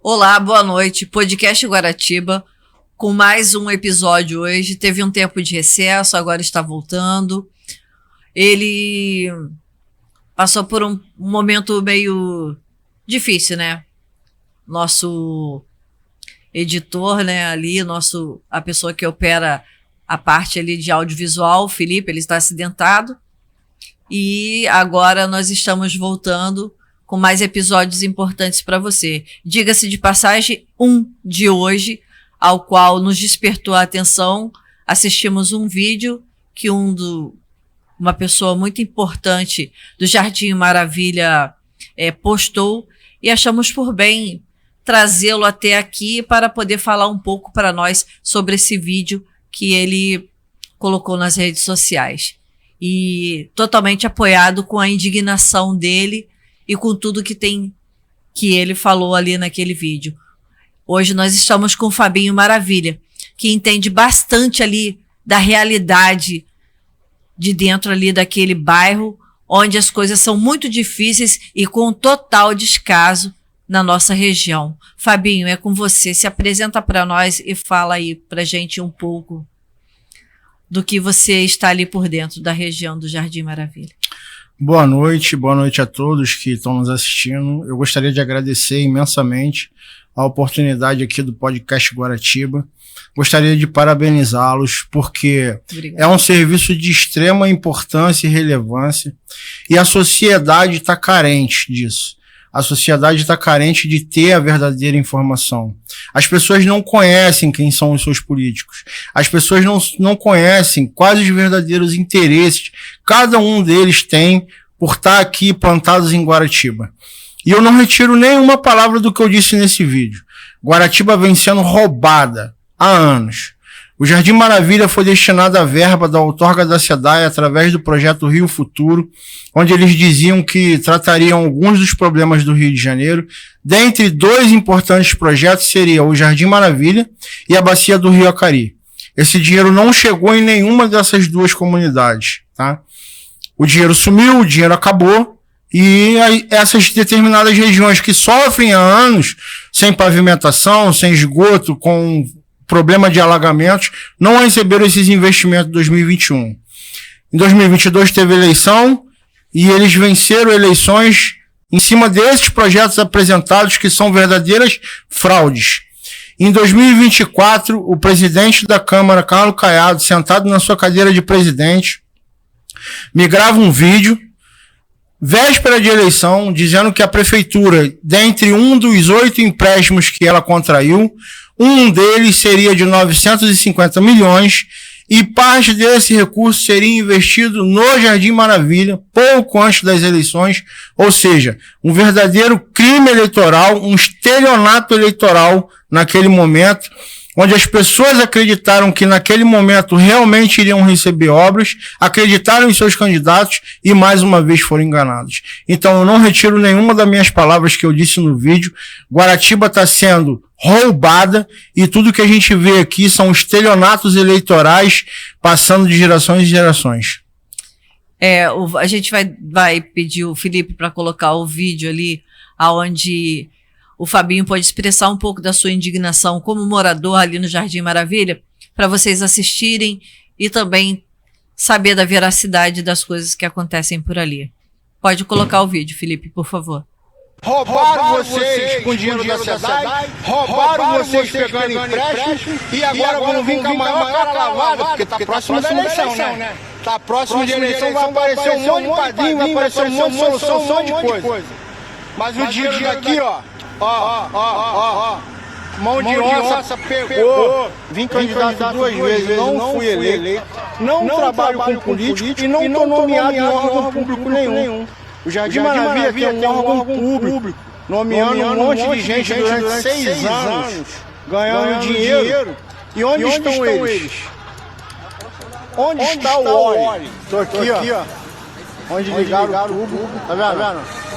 Olá, boa noite. Podcast Guaratiba, com mais um episódio hoje. Teve um tempo de recesso, agora está voltando. Ele passou por um momento meio difícil, né? Nosso editor, né, ali, a pessoa que opera a parte ali de audiovisual, o Felipe, ele está acidentado. E agora nós estamos voltando com mais episódios importantes para você. Diga-se de passagem, de hoje, ao qual nos despertou a atenção, assistimos um vídeo que uma pessoa muito importante do Jardim Maravilha postou, e achamos por bem trazê-lo até aqui para poder falar um pouco para nós sobre esse vídeo que ele colocou nas redes sociais. E totalmente apoiado com a indignação dele e com tudo que ele falou ali naquele vídeo. Hoje nós estamos com o Fabinho Maravilha, que entende bastante ali da realidade de dentro ali daquele bairro, onde as coisas são muito difíceis e com total descaso na nossa região. Fabinho, é com você. Se apresenta para nós e fala aí pra gente um pouco do que você está ali por dentro da região do Jardim Maravilha. Boa noite a todos que estão nos assistindo. Eu gostaria de agradecer imensamente a oportunidade aqui do podcast Guaratiba. Gostaria de parabenizá-los porque Obrigado. É um serviço de extrema importância e relevância e a sociedade está carente disso. A sociedade está carente de ter a verdadeira informação. As pessoas não conhecem quem são os seus políticos. As pessoas não conhecem quais os verdadeiros interesses cada um deles tem por estar aqui plantados em Guaratiba. E eu não retiro nenhuma palavra do que eu disse nesse vídeo. Guaratiba vem sendo roubada há anos. O Jardim Maravilha foi destinado à verba da outorga da SEDAI através do projeto Rio Futuro, onde eles diziam que tratariam alguns dos problemas do Rio de Janeiro. Dentre dois importantes projetos seria o Jardim Maravilha e a Bacia do Rio Acari. Esse dinheiro não chegou em nenhuma dessas duas comunidades, tá? O dinheiro sumiu, o dinheiro acabou, e essas determinadas regiões que sofrem há anos sem pavimentação, sem esgoto, com problema de alagamentos, não receberam esses investimentos em 2021. Em 2022 teve eleição e eles venceram eleições em cima desses projetos apresentados que são verdadeiras fraudes. Em 2024, o presidente da Câmara, Carlos Caiado, sentado na sua cadeira de presidente, me grava um vídeo, véspera de eleição, dizendo que a prefeitura, dentre um dos 8 empréstimos que ela contraiu, um deles seria de 950 milhões e parte desse recurso seria investido no Jardim Maravilha, pouco antes das eleições, ou seja, um verdadeiro crime eleitoral, um estelionato eleitoral naquele momento, onde as pessoas acreditaram que naquele momento realmente iriam receber obras, acreditaram em seus candidatos e mais uma vez foram enganados. Então eu não retiro nenhuma das minhas palavras que eu disse no vídeo. Guaratiba está sendo roubada e tudo que a gente vê aqui são estelionatos eleitorais passando de gerações em gerações. A gente vai pedir o Felipe para colocar o vídeo ali, onde o Fabinho pode expressar um pouco da sua indignação como morador ali no Jardim Maravilha, para vocês assistirem e também saber da veracidade das coisas que acontecem por ali. Pode colocar o vídeo, Felipe, por favor. Roubaram vocês com dinheiro da SEDAI, roubaram vocês pegando empréstimo e agora vão vir com a maior cara lavada, porque tá próximo da eleição, né? Tá próximo de eleição, vai aparecer um monte de padrinho, vai aparecer um monte de solução, um monte de coisa. Mas o dinheiro daqui, ó, mão de onça pegou. Vim candidato 2 vezes, não fui eleito, não trabalho com político e não estou nomeado em órgão público nenhum. O Jardim Maravilha tem um órgão público, nomeando um monte de gente durante 6 anos, ganhando dinheiro. E onde estão eles? Onde está o óleo? Estou aqui, ó, onde ligaram o tubo, tá vendo?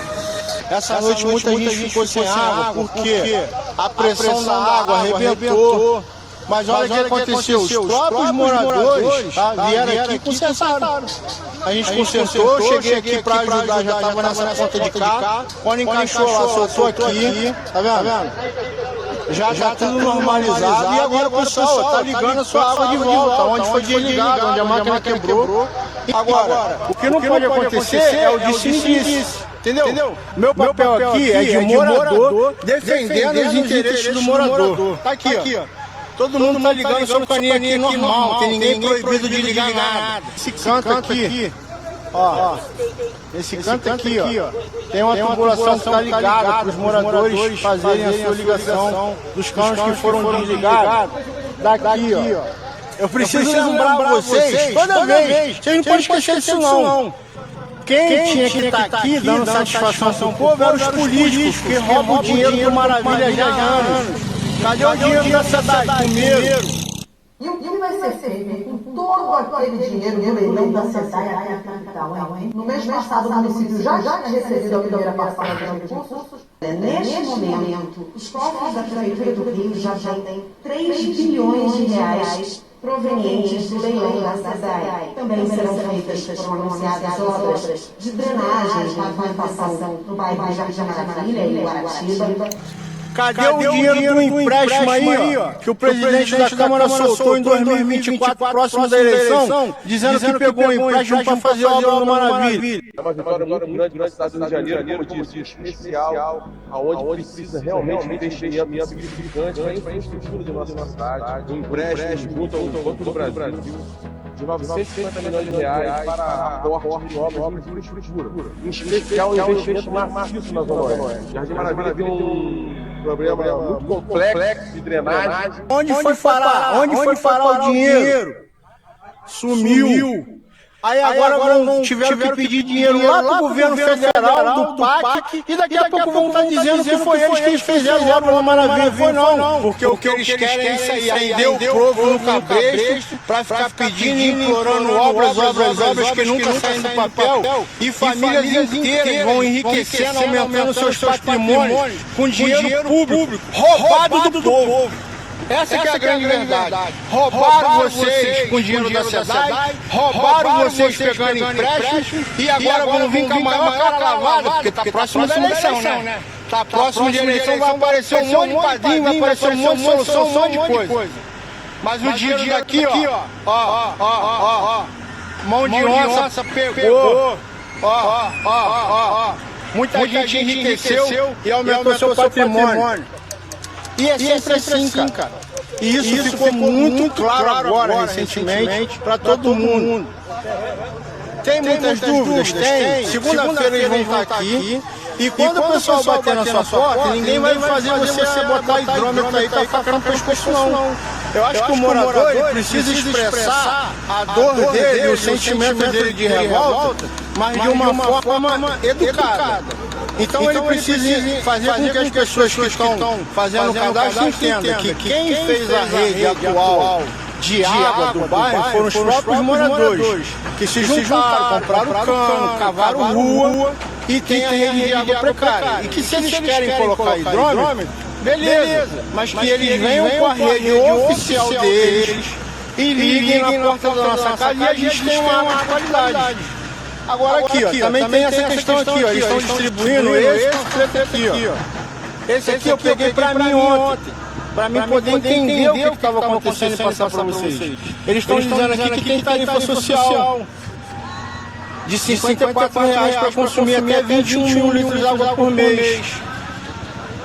Essa noite muita gente ficou sem água porque a pressão da água arrebentou. Mas olha o que aconteceu, os próprios moradores vieram aqui e consertaram. A gente consertou, cheguei aqui para ajudar, já estava nessa ponta de cá. Quando encaixou lá, soltou aqui, tá vendo? já tá tudo normalizado e agora o pessoal tá ligando a sua água de volta, onde foi desligado, onde a máquina quebrou. Agora, o que não pode acontecer é o disse-me-disse. Entendeu? Meu papel aqui é de morador defendendo os interesses do morador. Tá aqui, ó. Todo mundo tá ligando seu caninho aqui normal, tem ninguém proibido de ligar nada. Esse canto aqui, ó. Esse canto aqui, ó. Tem uma tubulação que tá ligada para os moradores fazerem a sua ligação dos canos que foram desligados. Daqui, ó. Eu preciso lembrar vocês, toda vez, vocês não podem esquecer disso não. Quem tinha que estar aqui dando satisfação pro povo eram os políticos que roubam o dinheiro do Maravilha já há anos. Cadê o dinheiro da cidade? Primeiro. E o que vai ser feito com todo aquele dinheiro do leilão da SEDAI aqui na capital, hein? No mês passado, o município já tinha recebido a primeira parcela dos recursos. Neste momento, os cofres da Prefeitura do Rio já têm 3 bilhões de reais provenientes do leilão da SEDAI. Também serão feitas, foram anunciadas obras de drenagem e pavimentação no bairro de Jardim Maravilha e Guaratiba. Cadê o dinheiro do empréstimo aí, ó, que o presidente da Câmara soltou em 2024, próximo da eleição, dizendo que pegou um empréstimo para fazer obra no Maravilha? É uma vitória muito grande para a cidade do Rio de Janeiro, como disse, especial, aonde precisa realmente um investimento significante para a infraestrutura de nossa cidade, um empréstimo junto ao Banco do Brasil de 950 milhões de reais para aporte de obras de infraestrutura, em especial um investimento maciço na Zona Oeste. Jardim Maravilha tem um problema muito complexo de drenagem. Onde foi parar? Onde foi parar o dinheiro? Sumiu. Aí agora tiveram que pedir dinheiro lá do governo federal, do PAC, e daqui a pouco vão estar dizendo que foi eles que fizeram obra na Maravilha. Foi não, porque o que eles querem é isso aí, prender o povo no cabresto, para ficar pedindo e implorando obras que nunca saem do papel, e famílias inteiras vão enriquecendo, aumentando seus patrimônios com dinheiro público, roubado do povo. Essa que é a grande verdade. Roubaram vocês com dinheiro da SEDAI, roubaram vocês pegando empréstimo e agora vão vir com a maior cara lavada, porque tá próximo da eleição, né? Tá próximo de eleição, vai aparecer um monte de padrinho, vai aparecer um monte de solução, um monte de coisa. Mas o dinheiro daqui, ó, mão de onça pegou, muita gente enriqueceu e aumentou seu patrimônio. E é sempre assim, cara. E isso ficou muito claro agora, recentemente, para todo mundo. Tem muitas dúvidas? Tem. Segunda-feira eles vão estar aqui. E quando o pessoal bater na sua porta, ninguém vai fazer você botar hidrômetro aí pra ficar no pescoço, não. Eu acho que o morador precisa expressar a dor dele, o sentimento dele de revolta, mas de uma forma educada. Então ele precisa fazer com que as pessoas que estão fazendo o cadastro entendam que quem fez a rede atual de água do bairro foram os próprios moradores, que se juntaram, compraram cano, cavaram rua e tem a rede de água precária. E que se eles querem colocar hidrômetro, beleza, mas que eles venham com a rede oficial deles e liguem na porta da nossa casa e a gente tem uma água de qualidade. Agora aqui, ó, também tem essa questão aqui, ó, eles estão distribuindo esse panfleto aqui, ó. Esse aqui eu peguei pra mim ontem, pra mim poder entender o que estava acontecendo e passar pra vocês. Eles estão dizendo aqui que tem tarifa social de R$ 54 para consumir até 21 mil litros de água por mês.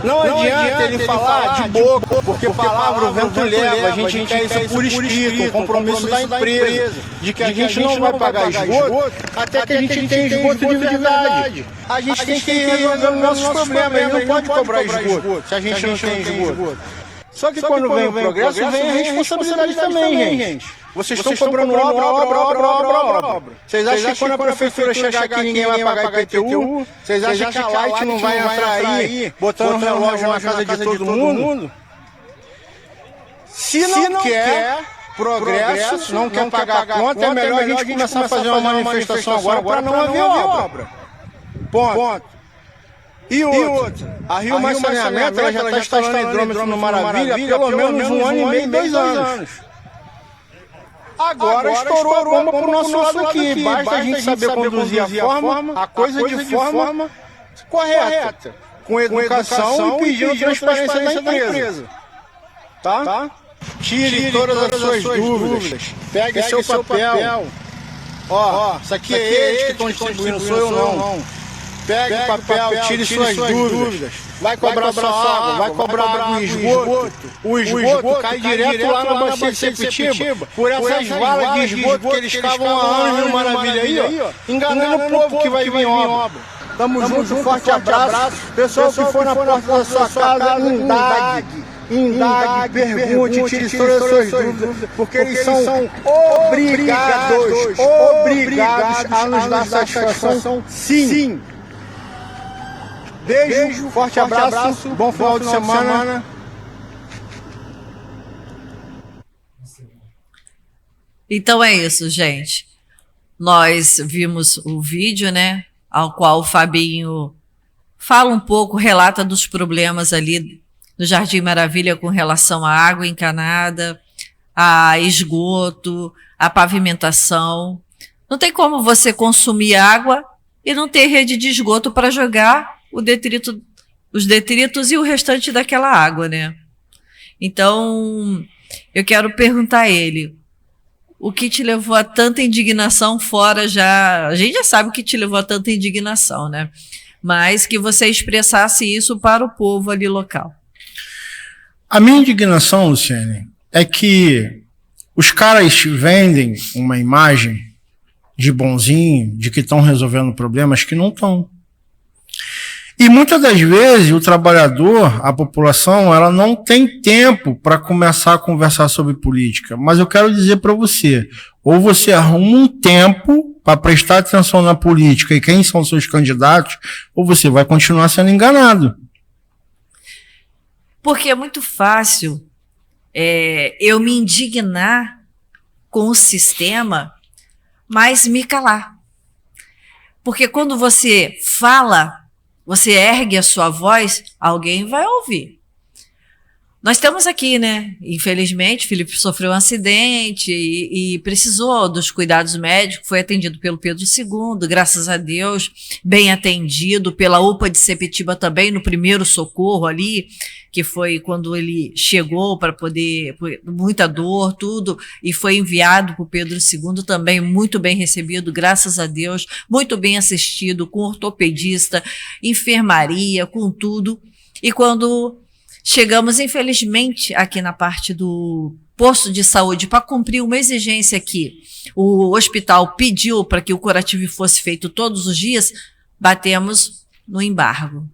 Não adianta ele falar de boca, porque palavra o vento leva, a gente quer isso por escrito, o compromisso da empresa, de que a gente não vai pagar esgoto até que a gente tenha esgoto de verdade. A gente tem que resolver os nossos problemas, ele não pode cobrar esgoto se a gente não tem esgoto. Só que quando vem o progresso, vem a responsabilidade também, gente. Vocês estão cobrando obra. Vocês acham que quando a prefeitura chegar aqui ninguém vai pagar IPTU? Vocês acham que a Light não vai entrar aí botando relógio na casa de todo mundo? Se não quer progresso, não quer pagar a conta, é melhor a gente começar a fazer uma manifestação agora para não haver obra. Ponto. E outra, a Rio Mais Saneamento já está instalando hidrômetro no Maravilha há pelo menos 1 ano e meio, 2 anos. Agora estourou a bomba pro nosso lado aqui. Basta a gente saber conduzir a coisa de forma correta, com educação e pedindo transparência da empresa. tá? Tire todas as suas dúvidas. Pegue seu papel. Ó, isso aqui é eles que estão distribuindo, sou eu não. Pegue o papel, tire suas dúvidas. Vai cobrar sua água, vai cobrar água e esgoto. O esgoto cai direto lá na bacia de Sepetiba, por essas valas de esgoto que eles cavam há anos no Maravilha aí, ó, enganando o povo que vai vir em obra. Tamo junto, forte abraço. Pessoal que for na porta da sua casa, indague, pergunte, tire todas as suas dúvidas, porque eles são obrigados a nos dar satisfação, sim. Beijo, forte abraço, bom final de semana. Então é isso, gente. Nós vimos o vídeo, né, ao qual o Fabinho fala um pouco, relata dos problemas ali no Jardim Maravilha com relação à água encanada, a esgoto, a pavimentação. Não tem como você consumir água e não ter rede de esgoto para jogar os detritos e o restante daquela água, né? Então, eu quero perguntar a ele, o que te levou a tanta indignação fora já... A gente já sabe o que te levou a tanta indignação, né? Mas que você expressasse isso para o povo ali local. A minha indignação, Luciane, é que os caras vendem uma imagem de bonzinho, de que estão resolvendo problemas que não estão. E muitas das vezes o trabalhador, a população, ela não tem tempo para começar a conversar sobre política. Mas eu quero dizer para você, ou você arruma um tempo para prestar atenção na política e quem são seus candidatos, ou você vai continuar sendo enganado. Porque é muito fácil eu me indignar com o sistema, mas me calar. Porque quando você fala, você ergue a sua voz, alguém vai ouvir. Nós temos aqui, né? Infelizmente, Felipe sofreu um acidente e precisou dos cuidados médicos, foi atendido pelo Pedro II, graças a Deus, bem atendido, pela UPA de Sepetiba também, no primeiro socorro ali, que foi quando ele chegou para poder, muita dor, tudo, e foi enviado para o Pedro II também, muito bem recebido, graças a Deus, muito bem assistido, com ortopedista, enfermaria, com tudo. E quando chegamos, infelizmente, aqui na parte do posto de saúde, para cumprir uma exigência que o hospital pediu para que o curativo fosse feito todos os dias, batemos no embargo.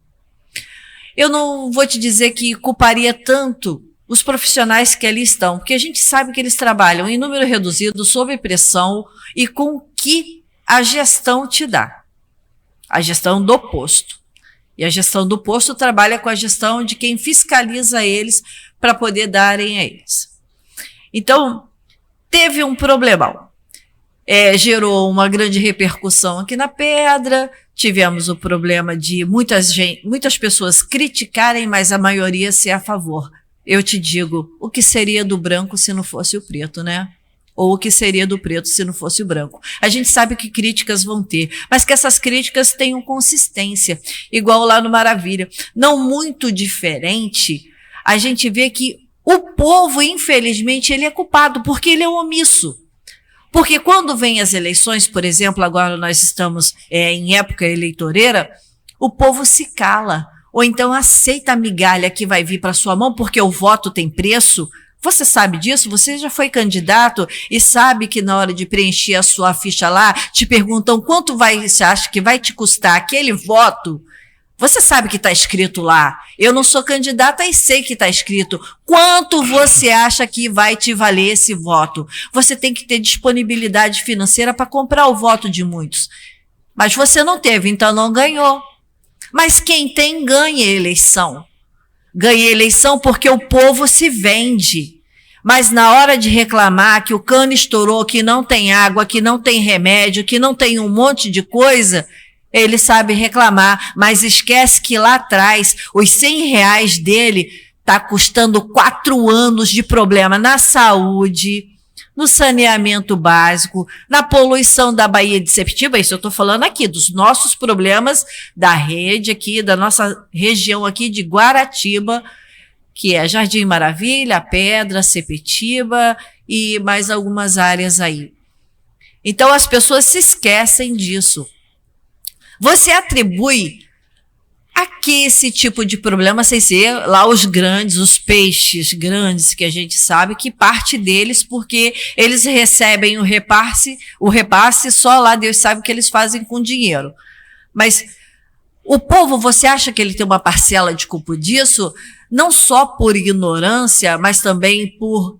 Eu não vou te dizer que culparia tanto os profissionais que ali estão, porque a gente sabe que eles trabalham em número reduzido, sob pressão e com o que a gestão te dá. A gestão do posto. E a gestão do posto trabalha com a gestão de quem fiscaliza eles para poder darem a eles. Então, teve um problemão. Gerou uma grande repercussão aqui na Pedra, tivemos o problema de muitas pessoas criticarem, mas a maioria ser a favor. Eu te digo, o que seria do branco se não fosse o preto, né? Ou o que seria do preto se não fosse o branco. A gente sabe que críticas vão ter, mas que essas críticas tenham consistência, igual lá no Maravilha. Não muito diferente, a gente vê que o povo, infelizmente, ele é culpado, porque ele é omisso. Porque quando vem as eleições, por exemplo, agora nós estamos em época eleitoreira, o povo se cala, ou então aceita a migalha que vai vir para sua mão, porque o voto tem preço. Você sabe disso? Você já foi candidato e sabe que na hora de preencher a sua ficha lá, te perguntam quanto você acha que vai te custar aquele voto? Você sabe que está escrito lá. Eu não sou candidata e sei que está escrito. Quanto você acha que vai te valer esse voto? Você tem que ter disponibilidade financeira para comprar o voto de muitos. Mas você não teve, então não ganhou. Mas quem tem, ganha eleição. Ganha eleição porque o povo se vende. Mas na hora de reclamar que o cano estourou, que não tem água, que não tem remédio, que não tem um monte de coisa, ele sabe reclamar, mas esquece que lá atrás, os R$100 dele está custando 4 anos de problema na saúde, no saneamento básico, na poluição da Baía de Sepetiba. Isso eu estou falando aqui, dos nossos problemas da rede aqui, da nossa região aqui de Guaratiba, que é Jardim Maravilha, Pedra, Sepetiba e mais algumas áreas aí. Então as pessoas se esquecem disso. Você atribui a que esse tipo de problema, sem ser lá os grandes, os peixes grandes que a gente sabe que parte deles porque eles recebem o repasse só lá Deus sabe o que eles fazem com dinheiro. Mas o povo, você acha que ele tem uma parcela de culpa disso? Não só por ignorância, mas também por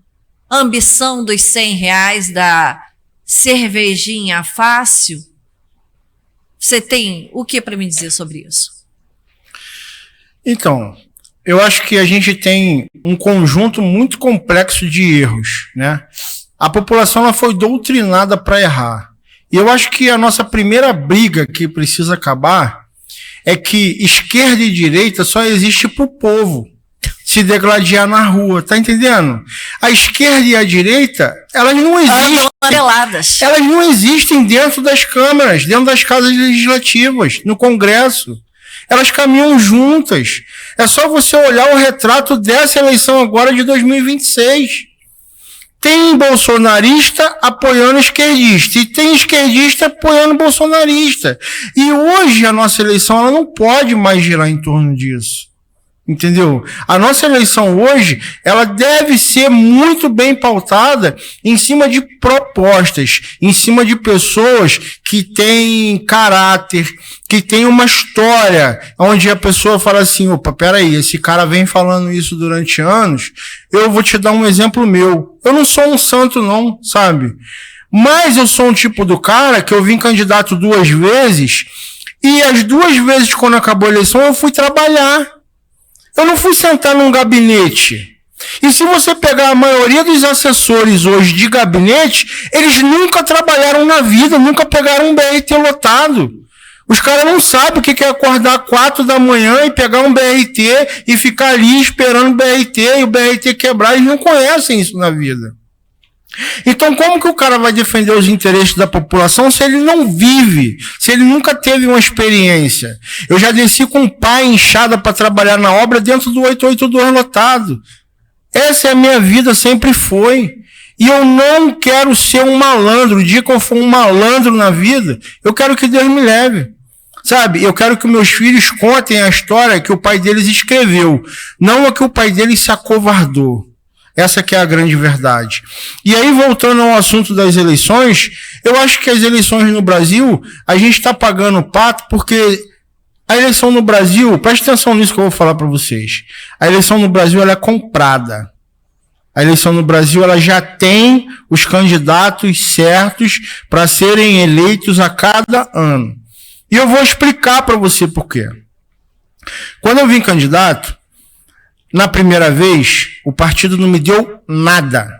ambição dos R$100 da cervejinha fácil? Você tem o que para me dizer sobre isso? Então, eu acho que a gente tem um conjunto muito complexo de erros, né? A população ela foi doutrinada para errar. E eu acho que a nossa primeira briga que precisa acabar é que esquerda e direita só existe para o povo se degladiar na rua, tá entendendo? A esquerda e a direita, elas não existem. Elas não existem dentro das câmaras, dentro das casas legislativas, no Congresso. Elas caminham juntas. É só você olhar o retrato dessa eleição agora de 2026. Tem bolsonarista apoiando esquerdista e tem esquerdista apoiando bolsonarista. E hoje a nossa eleição ela não pode mais girar em torno disso. Entendeu? A nossa eleição hoje, ela deve ser muito bem pautada em cima de propostas, em cima de pessoas que têm caráter, que têm uma história, onde a pessoa fala assim, opa, peraí, esse cara vem falando isso durante anos, eu vou te dar um exemplo meu. Eu não sou um santo não, sabe? Mas eu sou um tipo do cara que eu vim candidato 2 vezes, e as 2 vezes quando acabou a eleição eu fui trabalhar. Eu não fui sentar num gabinete. E se você pegar a maioria dos assessores hoje de gabinete, eles nunca trabalharam na vida, nunca pegaram um BRT lotado. Os caras não sabem o que é acordar 4 da manhã e pegar um BRT e ficar ali esperando o BRT e o BRT quebrar. Eles não conhecem isso na vida. Então, como que o cara vai defender os interesses da população se ele não vive, se ele nunca teve uma experiência? Eu já desci com um pai inchada para trabalhar na obra dentro do 882 lotado. Essa é a minha vida, sempre foi. E eu não quero ser um malandro. O dia que eu for um malandro na vida, eu quero que Deus me leve. Sabe, eu quero que meus filhos contem a história que o pai deles escreveu, não a que o pai deles se acovardou. Essa que é a grande verdade. E aí, voltando ao assunto das eleições, eu acho que as eleições no Brasil, a gente está pagando pato porque a eleição no Brasil, preste atenção nisso que eu vou falar para vocês, a eleição no Brasil ela é comprada. A eleição no Brasil ela já tem os candidatos certos para serem eleitos a cada ano. E eu vou explicar para você por quê. Quando eu vim candidato, na primeira vez, o partido não me deu nada.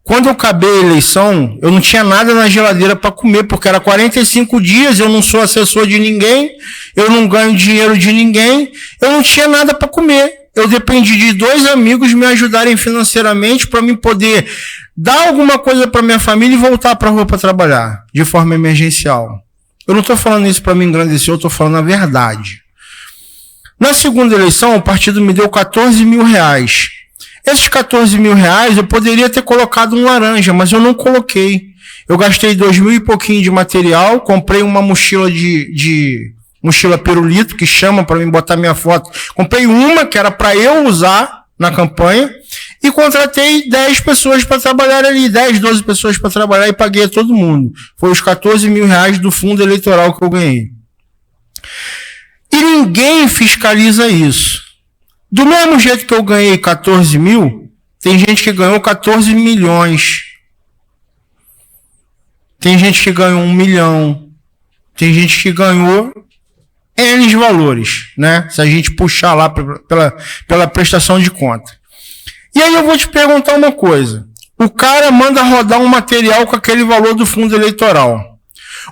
Quando eu acabei a eleição, eu não tinha nada na geladeira para comer, porque era 45 dias, eu não sou assessor de ninguém, eu não ganho dinheiro de ninguém, eu não tinha nada para comer. Eu dependi de 2 amigos me ajudarem financeiramente para mim poder dar alguma coisa para minha família e voltar para a rua para trabalhar, de forma emergencial. Eu não estou falando isso para me engrandecer, eu estou falando a verdade. Na segunda eleição, o partido me deu R$14 mil. Esses R$14 mil eu poderia ter colocado um laranja, mas eu não coloquei. Eu gastei 2 mil e pouquinho de material, comprei uma mochila mochila pirulito, que chama para mim botar minha foto. Comprei uma que era para eu usar na campanha e contratei 10 pessoas para trabalhar ali, 10, 12 pessoas para trabalhar e paguei a todo mundo. Foi os R$14 mil do fundo eleitoral que eu ganhei. E ninguém fiscaliza isso. Do mesmo jeito que eu ganhei 14 mil, tem gente que ganhou 14 milhões. Tem gente que ganhou 1 milhão. Tem gente que ganhou N valores, né? Se a gente puxar lá pela prestação de conta. E aí eu vou te perguntar uma coisa. O cara manda rodar um material com aquele valor do fundo eleitoral.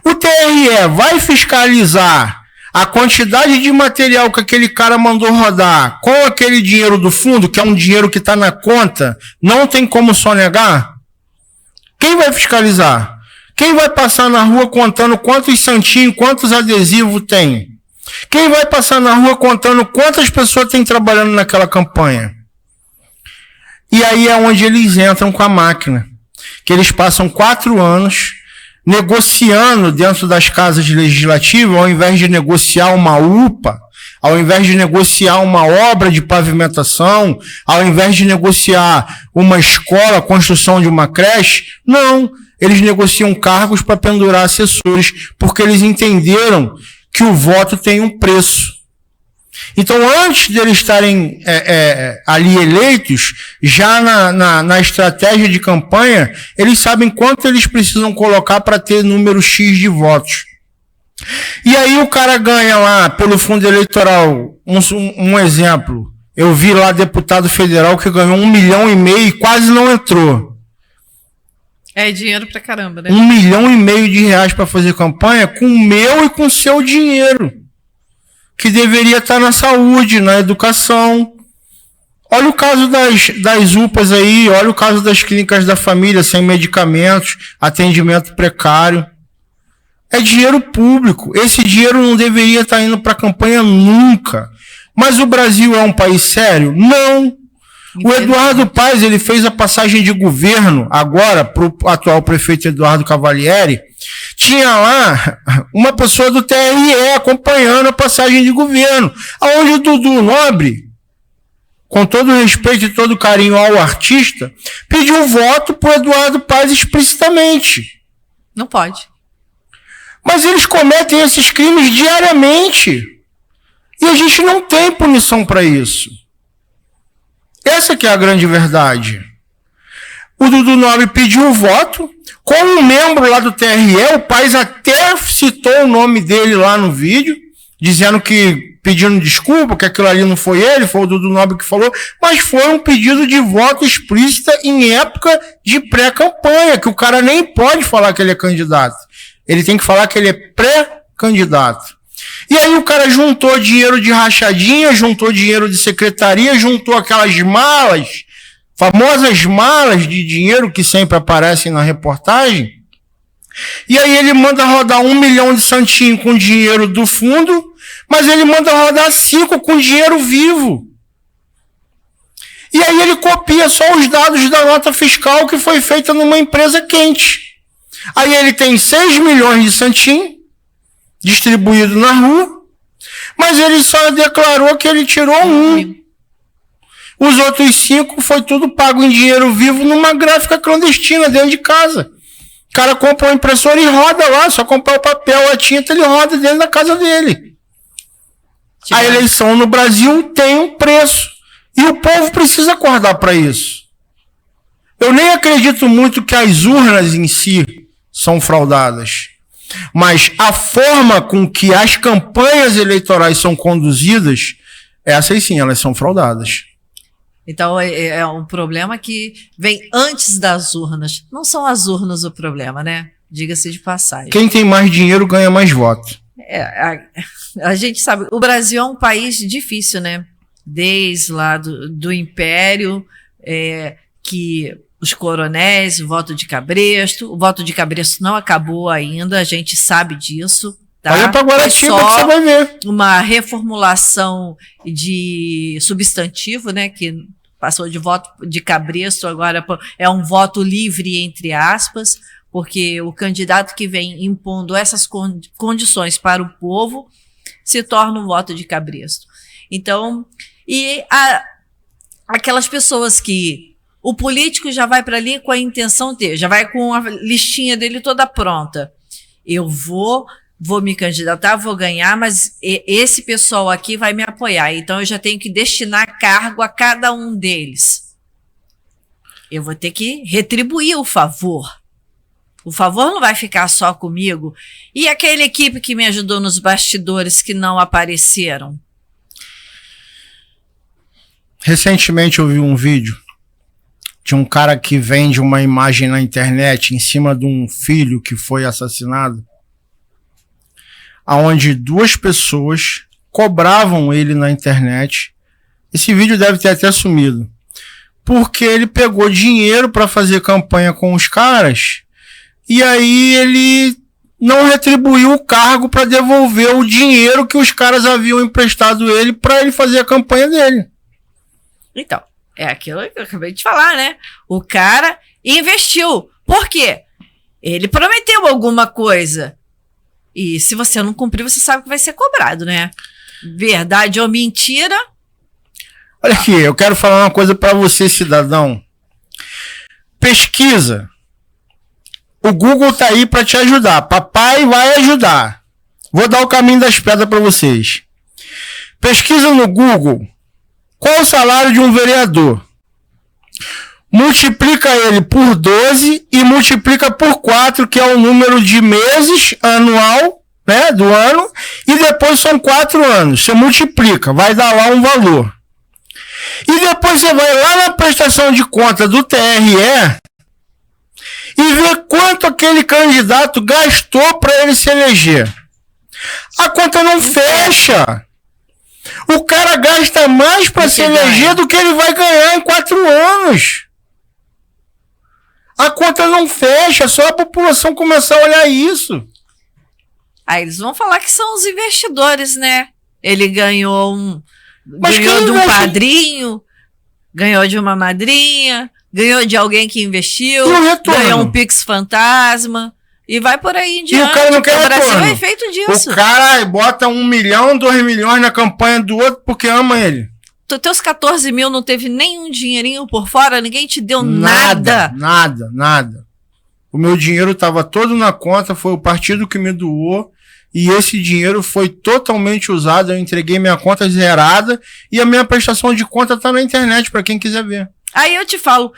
O TRE vai fiscalizar a quantidade de material que aquele cara mandou rodar com aquele dinheiro do fundo, que é um dinheiro que está na conta, não tem como sonegar? Quem vai fiscalizar? Quem vai passar na rua contando quantos santinhos, quantos adesivos tem? Quem vai passar na rua contando quantas pessoas tem trabalhando naquela campanha? E aí é onde eles entram com a máquina, que eles passam 4 anos negociando dentro das casas legislativas, ao invés de negociar uma UPA, ao invés de negociar uma obra de pavimentação, ao invés de negociar uma escola, a construção de uma creche, não, eles negociam cargos para pendurar assessores, porque eles entenderam que o voto tem um preço. Então, antes de eles estarem ali eleitos, já na estratégia de campanha, eles sabem quanto eles precisam colocar para ter número X de votos. E aí o cara ganha lá, pelo fundo eleitoral, um exemplo, eu vi lá deputado federal que ganhou 1,5 milhão e quase não entrou. É dinheiro pra caramba, né? 1,5 milhão de reais para fazer campanha com o meu e com o seu dinheiro, que deveria estar na saúde, na educação. Olha o caso das UPAs aí, olha o caso das clínicas da família, sem medicamentos, atendimento precário. É dinheiro público. Esse dinheiro não deveria estar indo para a campanha nunca. Mas o Brasil é um país sério? Não. O Eduardo Paes, ele fez a passagem de governo agora para o atual prefeito Eduardo Cavalieri. Tinha lá uma pessoa do TRE acompanhando a passagem de governo, aonde o Dudu Nobre, com todo o respeito e todo o carinho ao artista, pediu voto para o Eduardo Paes explicitamente. Não pode. Mas eles cometem esses crimes diariamente. E a gente não tem punição para isso. Essa que é a grande verdade. O Dudu Nobre pediu o voto, com um membro lá do TRE, o Paes até citou o nome dele lá no vídeo, dizendo que, pedindo desculpa, que aquilo ali não foi ele, foi o Dudu Nobre que falou, mas foi um pedido de voto explícita em época de pré-campanha, que o cara nem pode falar que ele é candidato. Ele tem que falar que ele é pré-candidato. E aí o cara juntou dinheiro de rachadinha, juntou dinheiro de secretaria, juntou aquelas malas, famosas malas de dinheiro que sempre aparecem na reportagem. E aí ele manda rodar 1 milhão de santinho com dinheiro do fundo, mas ele manda rodar 5 com dinheiro vivo. E aí ele copia só os dados da nota fiscal que foi feita numa empresa quente. Aí ele tem 6 milhões de santinho distribuído na rua, mas ele só declarou que ele tirou 1. Os outros 5 foi tudo pago em dinheiro vivo numa gráfica clandestina dentro de casa. O cara compra uma impressora e roda lá, só comprar o papel, a tinta, ele roda dentro da casa dele. A eleição no Brasil tem um preço e o povo precisa acordar para isso. Eu nem acredito muito que as urnas em si são fraudadas. Mas a forma com que as campanhas eleitorais são conduzidas, essas sim, elas são fraudadas. Então é um problema que vem antes das urnas. Não são as urnas o problema, né? Diga-se de passagem. Quem tem mais dinheiro ganha mais voto. A gente sabe, o Brasil é um país difícil, né? Desde lá do Império, que os coronéis, o voto de cabresto não acabou ainda, a gente sabe disso. Tá? Olha para Guaratiba que você vai ver. Uma reformulação de substantivo, né? Que passou de voto de cabresto, agora é um voto livre, entre aspas, porque o candidato que vem impondo essas condições para o povo se torna um voto de cabresto. Então, aquelas pessoas que o político já vai para ali com a intenção dele, já vai com a listinha dele toda pronta. Eu vou me candidatar, vou ganhar, mas esse pessoal aqui vai me apoiar. Então eu já tenho que destinar cargo a cada um deles. Eu vou ter que retribuir o favor. O favor não vai ficar só comigo. E aquela equipe que me ajudou nos bastidores que não apareceram? Recentemente eu vi um vídeo de um cara que vende uma imagem na internet em cima de um filho que foi assassinado, aonde 2 pessoas cobravam ele na internet. Esse vídeo deve ter até sumido, porque ele pegou dinheiro para fazer campanha com os caras, e aí ele não retribuiu o cargo para devolver o dinheiro que os caras haviam emprestado ele para ele fazer a campanha dele. Então, É aquilo que eu acabei de falar, né? O cara investiu. Por quê? Ele prometeu alguma coisa. E se você não cumprir, você sabe que vai ser cobrado, né? Verdade ou mentira? Olha aqui, eu quero falar uma coisa para você, cidadão. Pesquisa. O Google tá aí para te ajudar. Papai vai ajudar. Vou dar o caminho das pedras para vocês. Pesquisa no Google. Qual o salário de um vereador? Multiplica ele por 12 e multiplica por 4, que é o número de meses anual, né, do ano, e depois são 4 anos. Você multiplica, vai dar lá um valor. E depois você vai lá na prestação de conta do TRE e vê quanto aquele candidato gastou para ele se eleger. A conta não fecha. O cara gasta mais para se eleger do que ele vai ganhar em 4 anos. A conta não fecha, só a população começar a olhar isso. Aí eles vão falar que são os investidores, né? Ele ganhou Mas ganhou de um padrinho, ganhou de uma madrinha, ganhou de alguém que investiu, ganhou um Pix fantasma. E vai por aí em diante. E o cara não quer retorno. O Brasil é feito disso. O cara bota 1 milhão, 2 milhões na campanha do outro porque ama ele. Teus 14 mil não teve nenhum dinheirinho por fora? Ninguém te deu nada? Nada. O meu dinheiro estava todo na conta, foi o partido que me doou. E esse dinheiro foi totalmente usado. Eu entreguei minha conta zerada. E a minha prestação de conta está na internet para quem quiser ver. Aí eu te falo,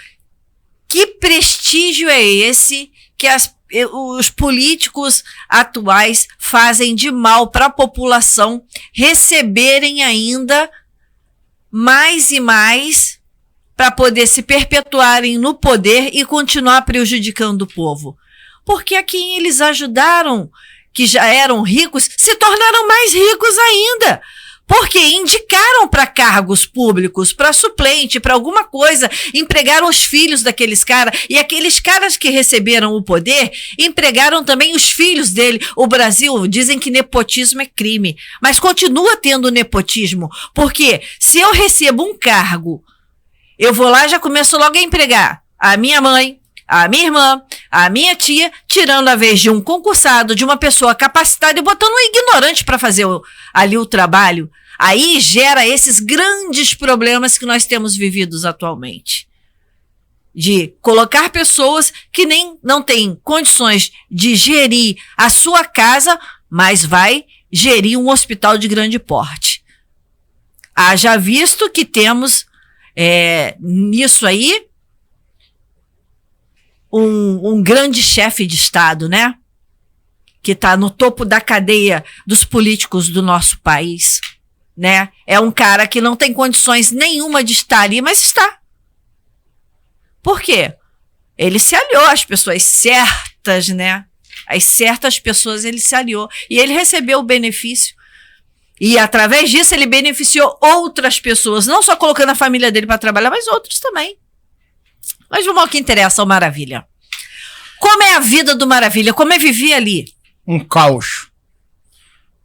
que prestígio é esse que os políticos atuais fazem de mal para a população receberem ainda mais e mais para poder se perpetuarem no poder e continuar prejudicando o povo? Porque a quem eles ajudaram, que já eram ricos, se tornaram mais ricos ainda. Porque indicaram para cargos públicos, para suplente, para alguma coisa, empregaram os filhos daqueles caras, e aqueles caras que receberam o poder, empregaram também os filhos dele. O Brasil, dizem que nepotismo é crime, mas continua tendo nepotismo, porque se eu recebo um cargo, eu vou lá e já começo logo a empregar a minha mãe, a minha irmã, a minha tia, tirando a vez de um concursado, de uma pessoa capacitada e botando um ignorante para fazer ali o trabalho. Aí gera esses grandes problemas que nós temos vividos atualmente. De colocar pessoas que nem não têm condições de gerir a sua casa, mas vai gerir um hospital de grande porte. Haja visto que temos nisso aí um grande chefe de Estado, né? Que está no topo da cadeia dos políticos do nosso país, né? É um cara que não tem condições nenhuma de estar ali, mas está. Por quê? Ele se aliou às pessoas certas, né? As certas pessoas ele se aliou. E ele recebeu o benefício. E através disso ele beneficiou outras pessoas, não só colocando a família dele para trabalhar, mas outros também. Mas vamos ao que interessa, ao Maravilha. Como é a vida do Maravilha? Como é viver ali? Um caos.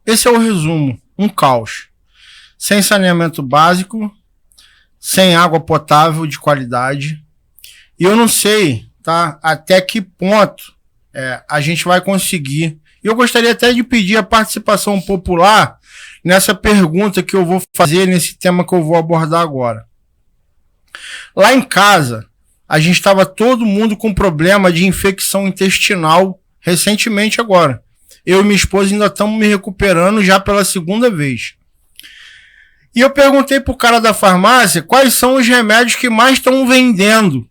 Esse é o resumo. Um caos. Sem saneamento básico, sem água potável de qualidade. E eu não sei, tá, até que ponto a gente vai conseguir. E eu gostaria até de pedir a participação popular nessa pergunta que eu vou fazer, nesse tema que eu vou abordar agora. Lá em casa, a gente estava todo mundo com problema de infecção intestinal recentemente agora. Eu e minha esposa ainda estamos me recuperando já pela 2ª vez. E eu perguntei pro cara da farmácia quais são os remédios que mais estão vendendo.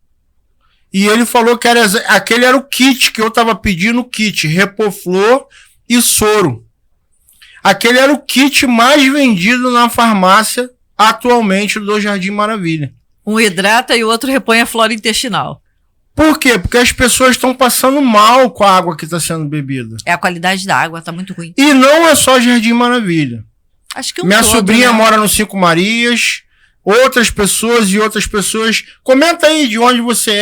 E ele falou que aquele era o kit, que eu estava pedindo, kit, Repoflor e soro. Aquele era o kit mais vendido na farmácia atualmente do Jardim Maravilha. Um hidrata e o outro repõe a flora intestinal. Por quê? Porque as pessoas estão passando mal com a água que está sendo bebida. A qualidade da água está muito ruim. E não é só Jardim Maravilha. Acho que minha sobrinha mora no 5 Marias, outras pessoas. Comenta aí de onde você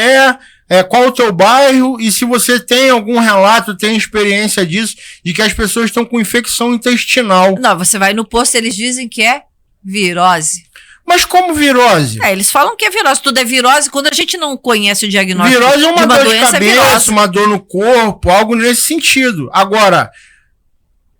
qual o teu bairro, e se você tem algum relato, tem experiência disso, de que as pessoas estão com infecção intestinal. Não, você vai no posto, eles dizem que é virose. Mas como virose? Eles falam que é virose, tudo é virose. Quando a gente não conhece o diagnóstico Virose é uma dor de doença, cabeça, uma dor no corpo, algo nesse sentido. Agora,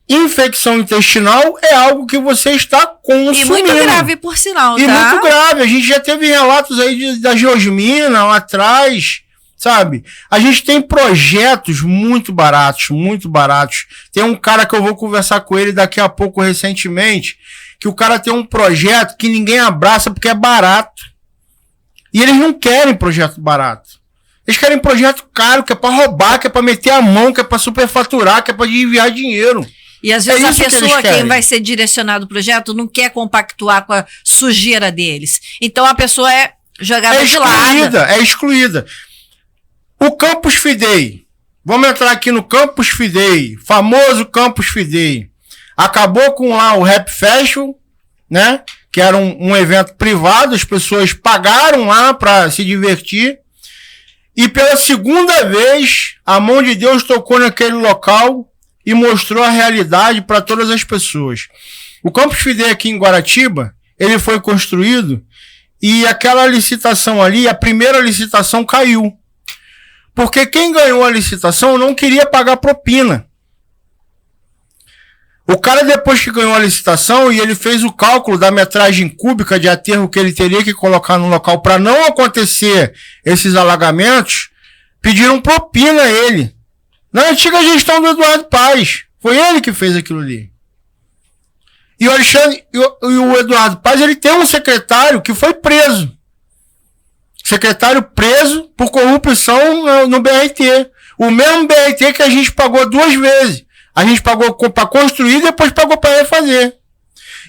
infecção intestinal é algo que você está consumindo. E muito grave, por sinal, tá? E muito grave. A gente já teve relatos aí da geosmina lá atrás, sabe? A gente tem projetos muito baratos, muito baratos. Tem um cara que eu vou conversar com ele daqui a pouco, recentemente, que o cara tem um projeto que ninguém abraça porque é barato. E eles não querem projeto barato. Eles querem projeto caro, que é pra roubar, que é pra meter a mão, que é pra superfaturar, que é pra desviar dinheiro. E às vezes a pessoa, quem vai ser direcionado o projeto, não quer compactuar com a sujeira deles. Então a pessoa é jogada de lado. É excluída. O Campus Fidei. Vamos entrar aqui no Campus Fidei. Famoso Campus Fidei. Acabou com lá o Rap Festival, né? Que era um evento privado, as pessoas pagaram lá para se divertir. E pela segunda vez, a mão de Deus tocou naquele local e mostrou a realidade para todas as pessoas. O Campus Fidei aqui em Guaratiba, ele foi construído e aquela licitação ali, a primeira licitação caiu. Porque quem ganhou a licitação não queria pagar propina. O cara, depois que ganhou a licitação e ele fez o cálculo da metragem cúbica de aterro que ele teria que colocar no local para não acontecer esses alagamentos, pediram propina a ele. Na antiga gestão do Eduardo Paes. Foi ele que fez aquilo ali. E o Alexandre, o Eduardo Paes, ele tem um secretário que foi preso. Secretário preso por corrupção no BRT. O mesmo BRT que a gente pagou 2 vezes. A gente pagou para construir e depois pagou para refazer.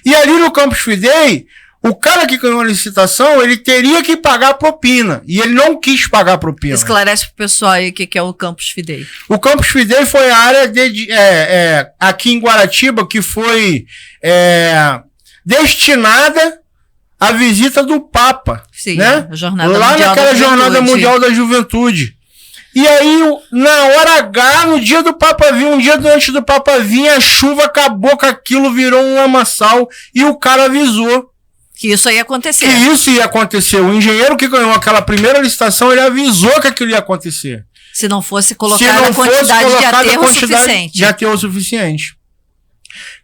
E ali no Campus Fidei, o cara que ganhou a licitação, ele teria que pagar propina. E ele não quis pagar propina. Esclarece pro pessoal aí o que é o Campus Fidei. O Campus Fidei foi a área aqui em Guaratiba que foi destinada à visita do Papa. Sim, né? A Jornada lá Mundial naquela da Jornada Mundial da Juventude. E aí, na hora H, no dia do Papa vir, um dia antes do Papa vir, a chuva acabou com aquilo, virou um lamaçal, e o cara avisou. Que isso ia acontecer. Que isso ia acontecer. O engenheiro que ganhou aquela primeira licitação, ele avisou que aquilo ia acontecer. Se não fosse colocada a quantidade de aterro suficiente. De aterro suficiente.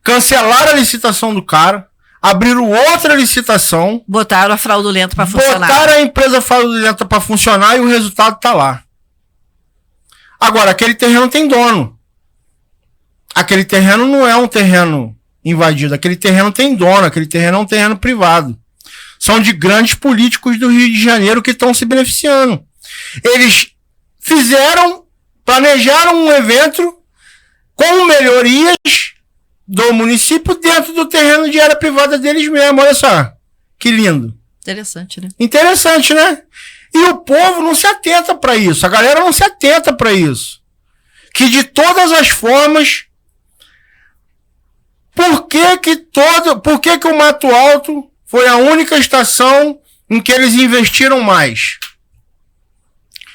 Cancelaram a licitação do cara, abriram outra licitação. Botaram a fraudulenta para funcionar. Botaram a empresa fraudulenta para funcionar e o resultado tá lá. Agora, aquele terreno tem dono. Aquele terreno não é um terreno invadido. Aquele terreno tem dono. Aquele terreno é um terreno privado. São de grandes políticos do Rio de Janeiro que estão se beneficiando. Eles planejaram um evento com melhorias do município dentro do terreno de área privada deles mesmo. Olha só. Que lindo. Interessante, né? Interessante, né? E o povo não se atenta para isso. A galera não se atenta para isso. Que de todas as formas, por que o Mato Alto foi a única estação em que eles investiram mais?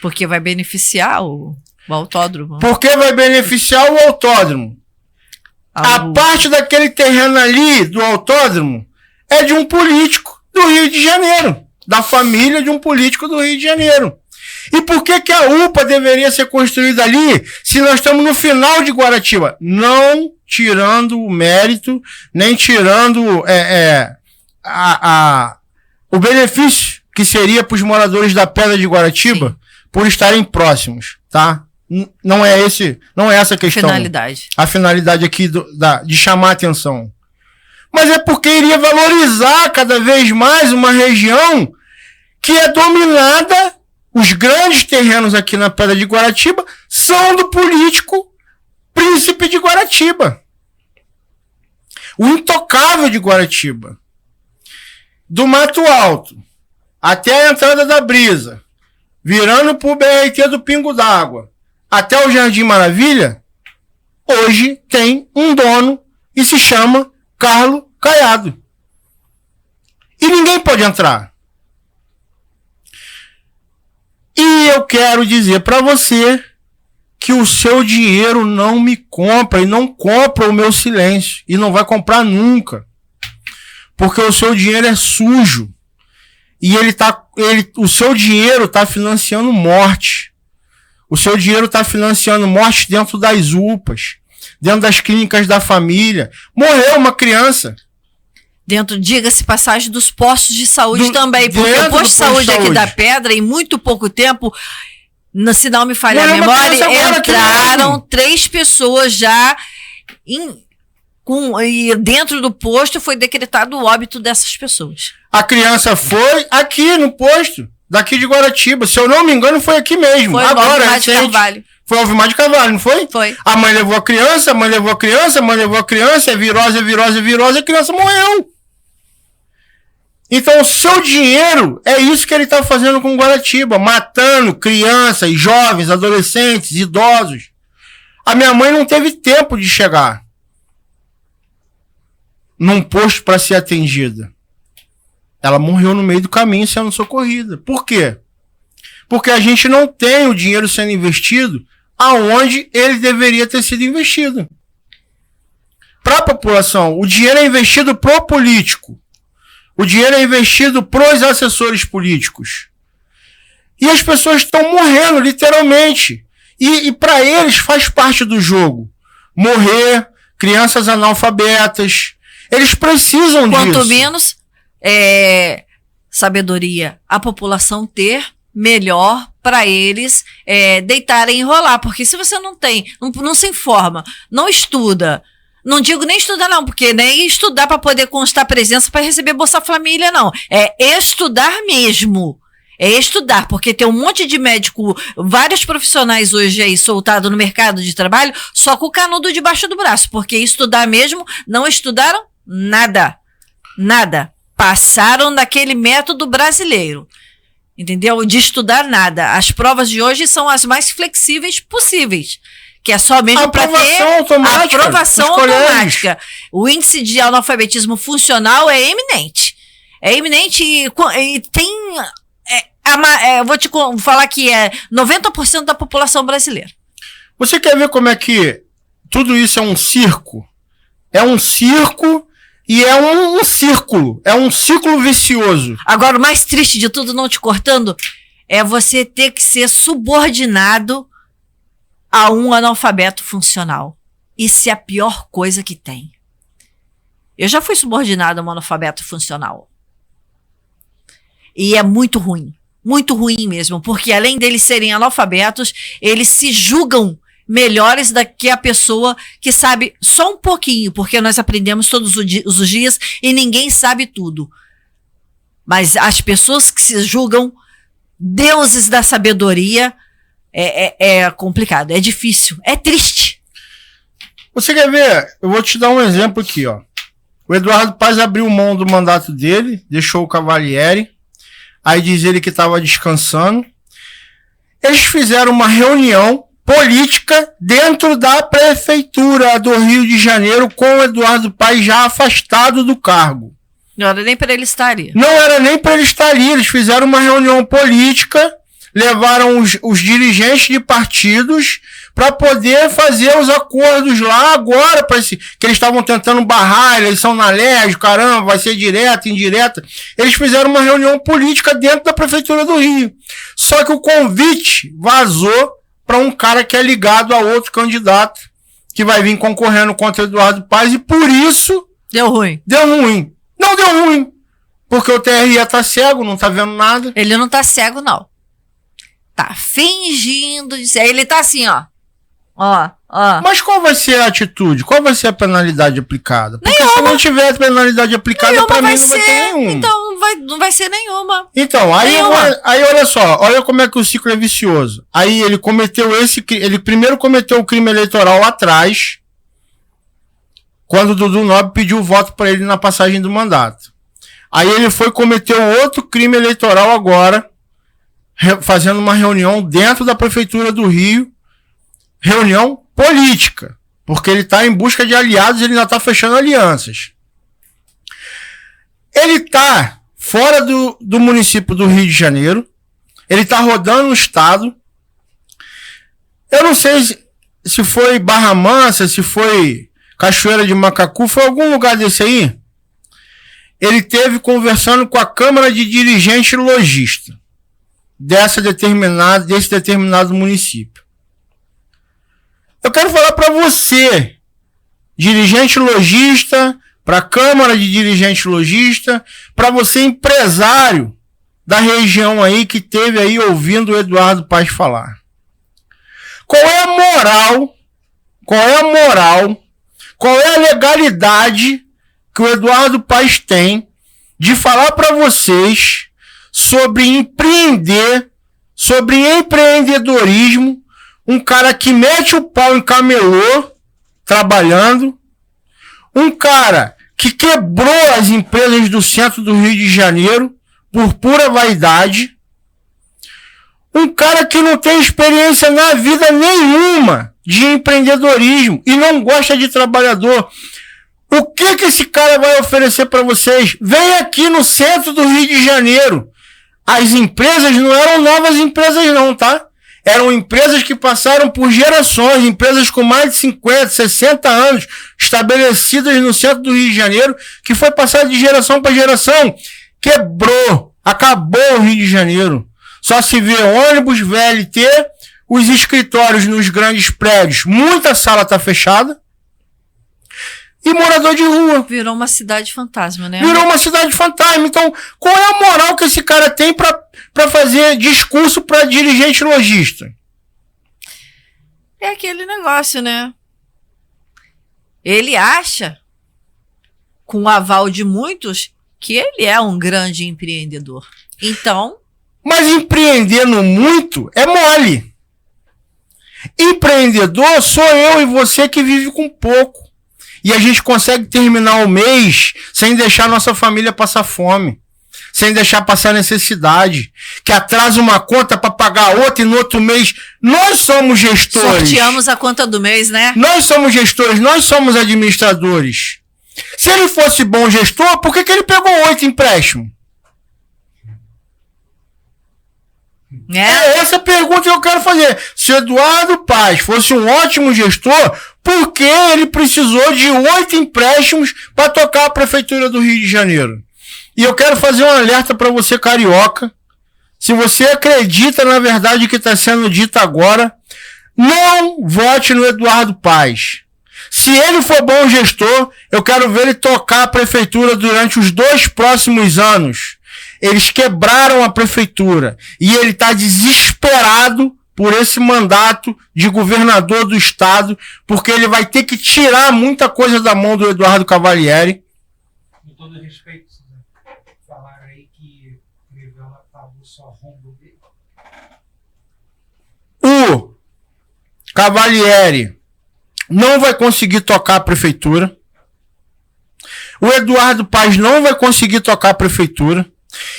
Porque vai beneficiar o autódromo. Porque vai beneficiar o autódromo. A parte daquele terreno ali do autódromo é de um político do Rio de Janeiro. Da família de um político do Rio de Janeiro. E por que a UPA deveria ser construída ali se nós estamos no final de Guaratiba? Não tirando o mérito, nem tirando o benefício que seria para os moradores da Pedra de Guaratiba. Sim. Por estarem próximos, tá? Não é essa a questão. Finalidade. A finalidade aqui de chamar a atenção. Mas é porque iria valorizar cada vez mais uma região que é dominada. Os grandes terrenos aqui na Pedra de Guaratiba são do político Príncipe de Guaratiba. O intocável de Guaratiba. Do Mato Alto até a entrada da Brisa, virando pro BRT do Pingo d'Água, até o Jardim Maravilha, hoje tem um dono e se chama Carlos Caiado. E ninguém pode entrar. E eu quero dizer para você que o seu dinheiro não me compra e não compra o meu silêncio. E não vai comprar nunca. porque o seu dinheiro é sujo. E o seu dinheiro está financiando morte. O seu dinheiro está financiando morte dentro das UPAs, dentro das clínicas da família. Morreu uma criança. Dentro, diga-se passagem, dos postos de saúde também. Porque o posto de saúde aqui da Pedra, em muito pouco tempo, se não me falha a memória, entraram 3 pessoas já e dentro do posto foi decretado o óbito dessas pessoas. A criança foi aqui no posto, daqui de Guaratiba. Se eu não me engano, foi aqui mesmo. Foi agora, Alvimar de Carvalho. Foi Alvimar de Carvalho, não foi? Foi. A mãe levou a criança, a mãe levou a criança, é virose, a criança morreu. Então, o seu dinheiro, é isso que ele está fazendo com Guaratiba, matando crianças, jovens, adolescentes, idosos. A minha mãe não teve tempo de chegar num posto para ser atendida. Ela morreu no meio do caminho sendo socorrida. Por quê? Porque a gente não tem o dinheiro sendo investido aonde ele deveria ter sido investido. Para a população, o dinheiro é investido pro político. O dinheiro é investido pros assessores políticos. E as pessoas estão morrendo, literalmente. E para eles faz parte do jogo. Morrer, crianças analfabetas. Eles precisam disso. Quanto menos sabedoria a população ter, melhor para eles deitarem e rolar. Porque se você não tem, não se informa, não estuda, não digo nem estudar não, porque nem estudar para poder constar presença para receber Bolsa Família não, é estudar mesmo. É estudar, porque tem um monte de médico, vários profissionais hoje aí soltados no mercado de trabalho, só com o canudo debaixo do braço, porque estudar mesmo, não estudaram nada. Nada. Passaram daquele método brasileiro. Entendeu? De estudar nada. As provas de hoje são as mais flexíveis possíveis. Que é só mesmo para ter aprovação automática. O índice de analfabetismo funcional é eminente. É eminente e tem... vou te falar que é 90% da população brasileira. Você quer ver como é que tudo isso é um circo? É um circo e é um círculo. É um ciclo vicioso. Agora, o mais triste de tudo, não te cortando, é você ter que ser subordinado a um analfabeto funcional. Isso é a pior coisa que tem. Eu já fui subordinado a um analfabeto funcional. E é muito ruim. Muito ruim mesmo, porque além deles serem analfabetos, eles se julgam melhores do que a pessoa que sabe só um pouquinho, porque nós aprendemos todos os dias e ninguém sabe tudo. Mas as pessoas que se julgam deuses da sabedoria é complicado, é difícil, é triste. Você quer ver? Eu vou te dar um exemplo aqui, ó. O Eduardo Paes abriu mão do mandato dele, deixou o Cavalieri. Aí diz ele que estava descansando. Eles fizeram uma reunião política dentro da prefeitura do Rio de Janeiro com o Eduardo Paes já afastado do cargo. Não era nem para ele estar ali. Não era nem para ele estar ali. Eles fizeram uma reunião política, levaram os dirigentes de partidos para poder fazer os acordos lá agora, que eles estavam tentando barrar a eleição na LERJ, caramba, vai ser direta, indireta. Eles fizeram uma reunião política dentro da Prefeitura do Rio. Só que o convite vazou para um cara que é ligado a outro candidato, que vai vir concorrendo contra Eduardo Paes, e por isso... Deu ruim. Deu ruim. Não deu ruim, porque o TRE tá cego, não tá vendo nada. Ele não tá cego, não. Tá fingindo de ser. Ele tá assim, ó. Mas qual vai ser a atitude? Qual vai ser a penalidade aplicada? Porque nenhuma. Se não tiver penalidade aplicada, pra mim não vai ter nenhuma. Então não vai ser nenhuma. Então, aí olha só, olha como é que o ciclo é vicioso. Aí ele primeiro cometeu o crime eleitoral lá atrás, quando o Dudu Nobre pediu o voto para ele na passagem do mandato. Aí ele foi cometer outro crime eleitoral agora, fazendo uma reunião dentro da Prefeitura do Rio, reunião política, porque ele está em busca de aliados, ele ainda está fechando alianças. Ele está fora do município do Rio de Janeiro, ele está rodando no estado. Eu não sei se foi Barra Mansa, se foi Cachoeira de Macacu, foi algum lugar desse aí. ele teve conversando com a Câmara de Dirigente Logista desse determinado município. Eu quero falar para você, dirigente logista, para a Câmara de Dirigente Logista, para você empresário da região aí que teve aí ouvindo o Eduardo Paes falar. Qual é a moral, qual é a legalidade que o Eduardo Paes tem de falar para vocês sobre empreender, sobre empreendedorismo, um cara que mete o pau em camelô, trabalhando, um cara que quebrou as empresas do centro do Rio de Janeiro por pura vaidade, um cara que não tem experiência na vida nenhuma de empreendedorismo e não gosta de trabalhador. O que esse cara vai oferecer para vocês? Vem aqui no centro do Rio de Janeiro. As empresas não eram novas empresas não, tá? Eram empresas que passaram por gerações, empresas com mais de 50, 60 anos, estabelecidas no centro do Rio de Janeiro, que foi passado de geração para geração. Quebrou, acabou o Rio de Janeiro. Só se vê ônibus, VLT, os escritórios nos grandes prédios, muita sala está fechada, e morador de rua. Virou uma cidade fantasma, né? Virou uma cidade fantasma. Então, qual é a moral que esse cara tem para fazer discurso para dirigente logista? É aquele negócio, né? Ele acha, com o aval de muitos, que ele é um grande empreendedor. Então... Mas empreendendo muito é mole. Empreendedor sou eu e você que vive com pouco. E a gente consegue terminar o mês sem deixar nossa família passar fome. Sem deixar passar necessidade. Que atrasa uma conta para pagar outra e no outro mês. Nós somos gestores. Sorteamos a conta do mês, né? Nós somos gestores, nós somos administradores. Se ele fosse bom gestor, por que ele pegou 8 empréstimos? É essa pergunta que eu quero fazer. Se o Eduardo Paes fosse um ótimo gestor, por que ele precisou de 8 empréstimos para tocar a Prefeitura do Rio de Janeiro? E eu quero fazer um alerta para você, carioca. Se você acredita na verdade que está sendo dita agora, não vote no Eduardo Paes. Se ele for bom gestor, eu quero ver ele tocar a Prefeitura durante os 2 próximos anos. Eles quebraram a prefeitura e ele está desesperado por esse mandato de governador do estado, porque ele vai ter que tirar muita coisa da mão do Eduardo Cavalieri. Com todo respeito, falaram aí que o Crivella pagou só rombo dele. O Cavalieri não vai conseguir tocar a prefeitura. O Eduardo Paes não vai conseguir tocar a prefeitura.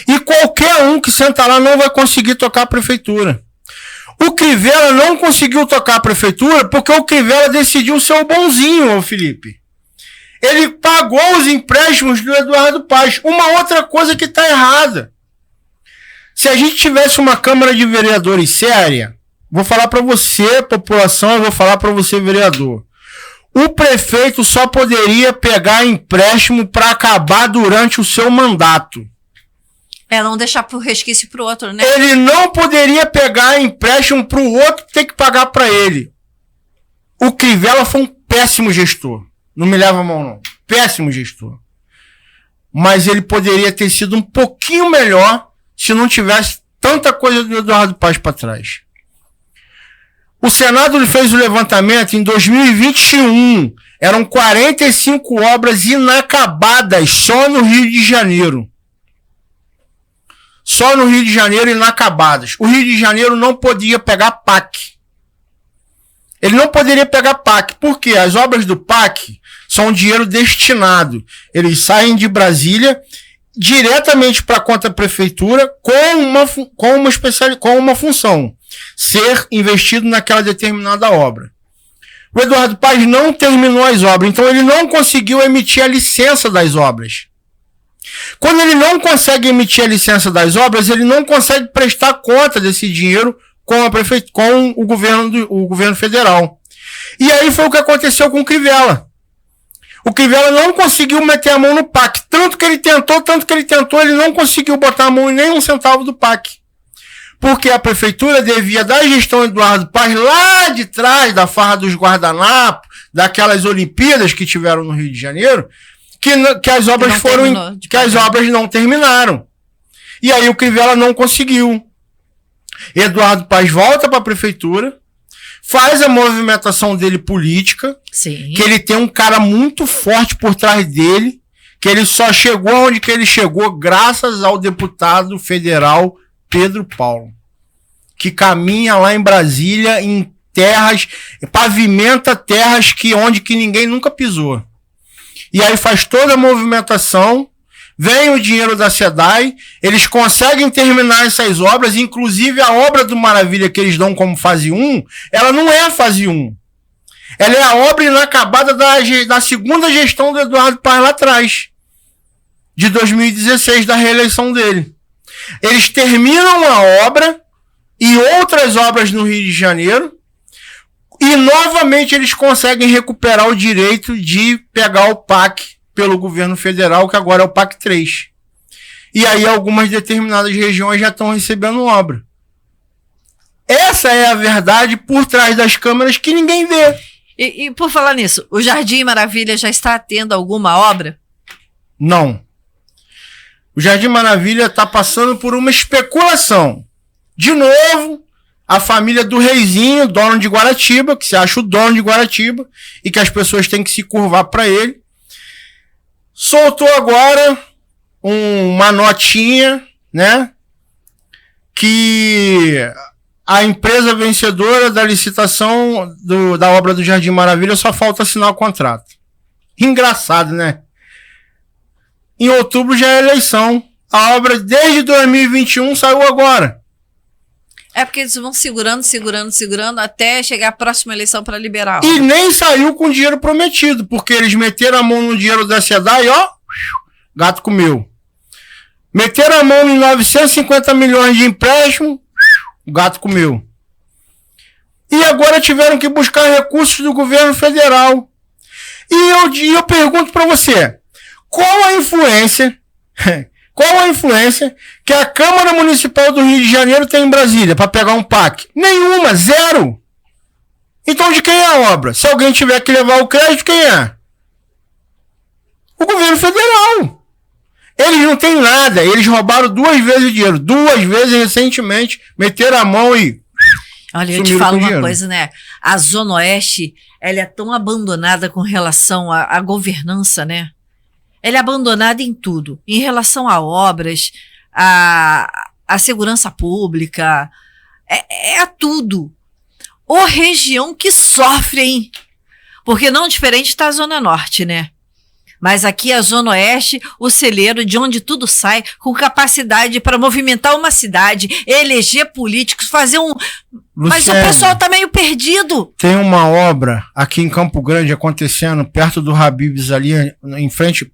E qualquer um que senta lá não vai conseguir tocar a prefeitura. O Crivella não conseguiu tocar a prefeitura porque o Crivella decidiu ser o bonzinho, Felipe. Ele pagou os empréstimos do Eduardo Paes. Uma outra coisa que está errada. Se a gente tivesse uma Câmara de Vereadores séria, vou falar para você, população, eu vou falar para você, vereador. O prefeito só poderia pegar empréstimo para acabar durante o seu mandato. Não deixar pro resquício pro outro, né? Ele não poderia pegar empréstimo pro outro ter que pagar para ele. O Crivella foi um péssimo gestor. Não me leva a mão, não. Péssimo gestor. Mas ele poderia ter sido um pouquinho melhor se não tivesse tanta coisa do Eduardo Paes para trás. O Senado fez o levantamento em 2021. Eram 45 obras inacabadas só no Rio de Janeiro. Só no Rio de Janeiro inacabadas. O Rio de Janeiro não podia pegar PAC. Ele não poderia pegar PAC. Por quê? As obras do PAC são dinheiro destinado. Eles saem de Brasília diretamente para a conta da prefeitura com uma função. Ser investido naquela determinada obra. O Eduardo Paes não terminou as obras. Então ele não conseguiu emitir a licença das obras. Quando ele não consegue emitir a licença das obras, ele não consegue prestar conta desse dinheiro com o governo federal. E aí foi o que aconteceu com o Crivella. O Crivella não conseguiu meter a mão no PAC. Tanto que ele tentou, ele não conseguiu botar a mão em nenhum centavo do PAC. Porque a prefeitura devia, da gestão Eduardo Paes, lá de trás da farra dos guardanapos, daquelas Olimpíadas que tiveram no Rio de Janeiro, que as obras as obras não terminaram. E aí o Crivella não conseguiu. Eduardo Paes volta para a prefeitura, faz a movimentação dele política, Sim. que ele tem um cara muito forte por trás dele, que ele só chegou onde que ele chegou graças ao deputado federal Pedro Paulo, que caminha lá em Brasília em terras, pavimenta terras onde que ninguém nunca pisou. E aí faz toda a movimentação, vem o dinheiro da SEDAI, eles conseguem terminar essas obras, inclusive a obra do Maravilha que eles dão como fase 1, ela não é a fase 1. Ela é a obra inacabada da segunda gestão do Eduardo Paes lá atrás, de 2016, da reeleição dele. Eles terminam a obra e outras obras no Rio de Janeiro e novamente eles conseguem recuperar o direito de pegar o PAC pelo governo federal, que agora é o PAC 3. E aí algumas determinadas regiões já estão recebendo obra. Essa é a verdade por trás das câmeras que ninguém vê. E por falar nisso, o Jardim Maravilha já está tendo alguma obra? Não. O Jardim Maravilha está passando por uma especulação. De novo, a família do Reizinho, dono de Guaratiba, que se acha o dono de Guaratiba, e que as pessoas têm que se curvar para ele, soltou agora uma notinha, né? Que a empresa vencedora da licitação da obra do Jardim Maravilha só falta assinar o contrato. Engraçado, né? Em outubro já é eleição. A obra desde 2021 saiu agora. É porque eles vão segurando até chegar a próxima eleição para liberar. E nem saiu com o dinheiro prometido, porque eles meteram a mão no dinheiro da SEDAI, ó, gato comeu. Meteram a mão em 950 milhões de empréstimo, o gato comeu. E agora tiveram que buscar recursos do governo federal. E eu pergunto para você, qual a influência que a Câmara Municipal do Rio de Janeiro tem em Brasília para pegar um PAC? Nenhuma, zero. Então de quem é a obra? Se alguém tiver que levar o crédito, quem é? O governo federal. Eles não têm nada, eles roubaram 2 vezes o dinheiro, 2 vezes recentemente, meteram a mão e... Olha, eu te falo uma coisa, né? A Zona Oeste, ela é tão abandonada com relação à governança, né? Ela é abandonada em tudo. Em relação a obras, a segurança pública, é tudo. Ô região que sofre, hein? Porque não diferente está a Zona Norte, né? Mas aqui a Zona Oeste, o celeiro de onde tudo sai, com capacidade para movimentar uma cidade, eleger políticos, fazer um... Mas o pessoal tá meio perdido. Tem uma obra aqui em Campo Grande acontecendo, perto do Habib's ali, em frente,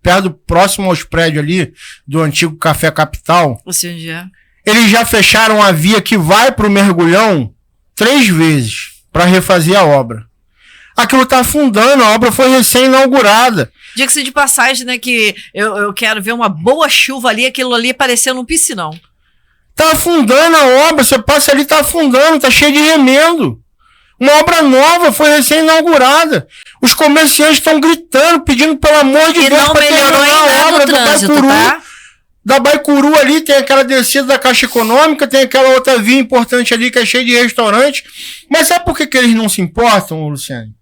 próximo aos prédios ali, do antigo Café Capital. Ou seja, eles já fecharam a via que vai pro Mergulhão 3 vezes para refazer a obra. Aquilo tá afundando, a obra foi recém-inaugurada. Diga-se de passagem, né, que eu quero ver uma boa chuva ali, aquilo ali parecendo um piscinão. Tá afundando a obra, você passa ali, tá afundando, tá cheio de remendo. Uma obra nova, foi recém-inaugurada. Os comerciantes estão gritando, pedindo pelo amor de Deus para terminar a obra do Baicuru. Tá? Da Baicuru ali tem aquela descida da Caixa Econômica, tem aquela outra via importante ali que é cheia de restaurante. Mas sabe por que eles não se importam, Luciane?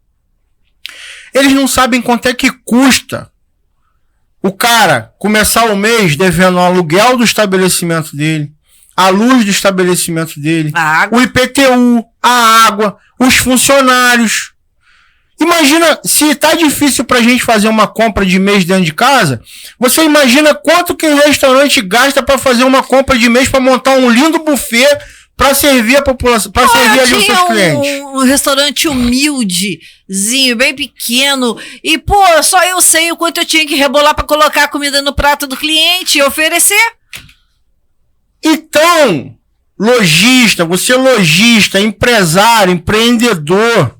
Eles não sabem quanto é que custa o cara começar o mês devendo o aluguel do estabelecimento dele, a luz do estabelecimento dele, o IPTU, a água, os funcionários. Imagina, se tá difícil pra gente fazer uma compra de mês dentro de casa, você imagina quanto que um restaurante gasta pra fazer uma compra de mês pra montar um lindo buffet pra servir a população, pra servir ali os seus clientes. Um restaurante humildezinho, bem pequeno, e pô, só eu sei o quanto eu tinha que rebolar pra colocar a comida no prato do cliente e oferecer. Então, lojista, empresário, empreendedor,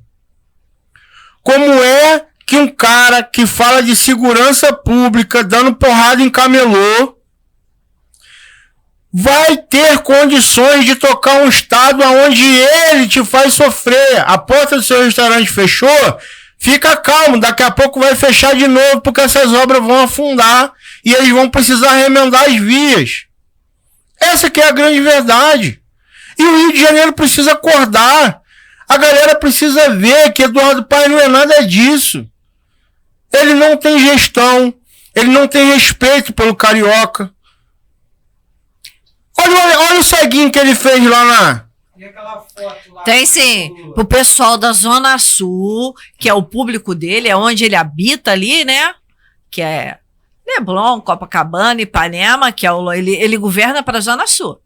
como é que um cara que fala de segurança pública, dando porrada em camelô, vai ter condições de tocar um estado onde ele te faz sofrer? A porta do seu restaurante fechou? Fica calmo, daqui a pouco vai fechar de novo, porque essas obras vão afundar e eles vão precisar remendar as vias. Essa que é a grande verdade. E o Rio de Janeiro precisa acordar. A galera precisa ver que Eduardo Paes não é nada disso. Ele não tem gestão, ele não tem respeito pelo carioca. Olha o ceguinho que ele fez lá na... E aquela foto lá? Tem sim. Pro pessoal da Zona Sul, que é o público dele, é onde ele habita ali, né? Que é Leblon, Copacabana, Ipanema, que é ele governa para a Zona Sul.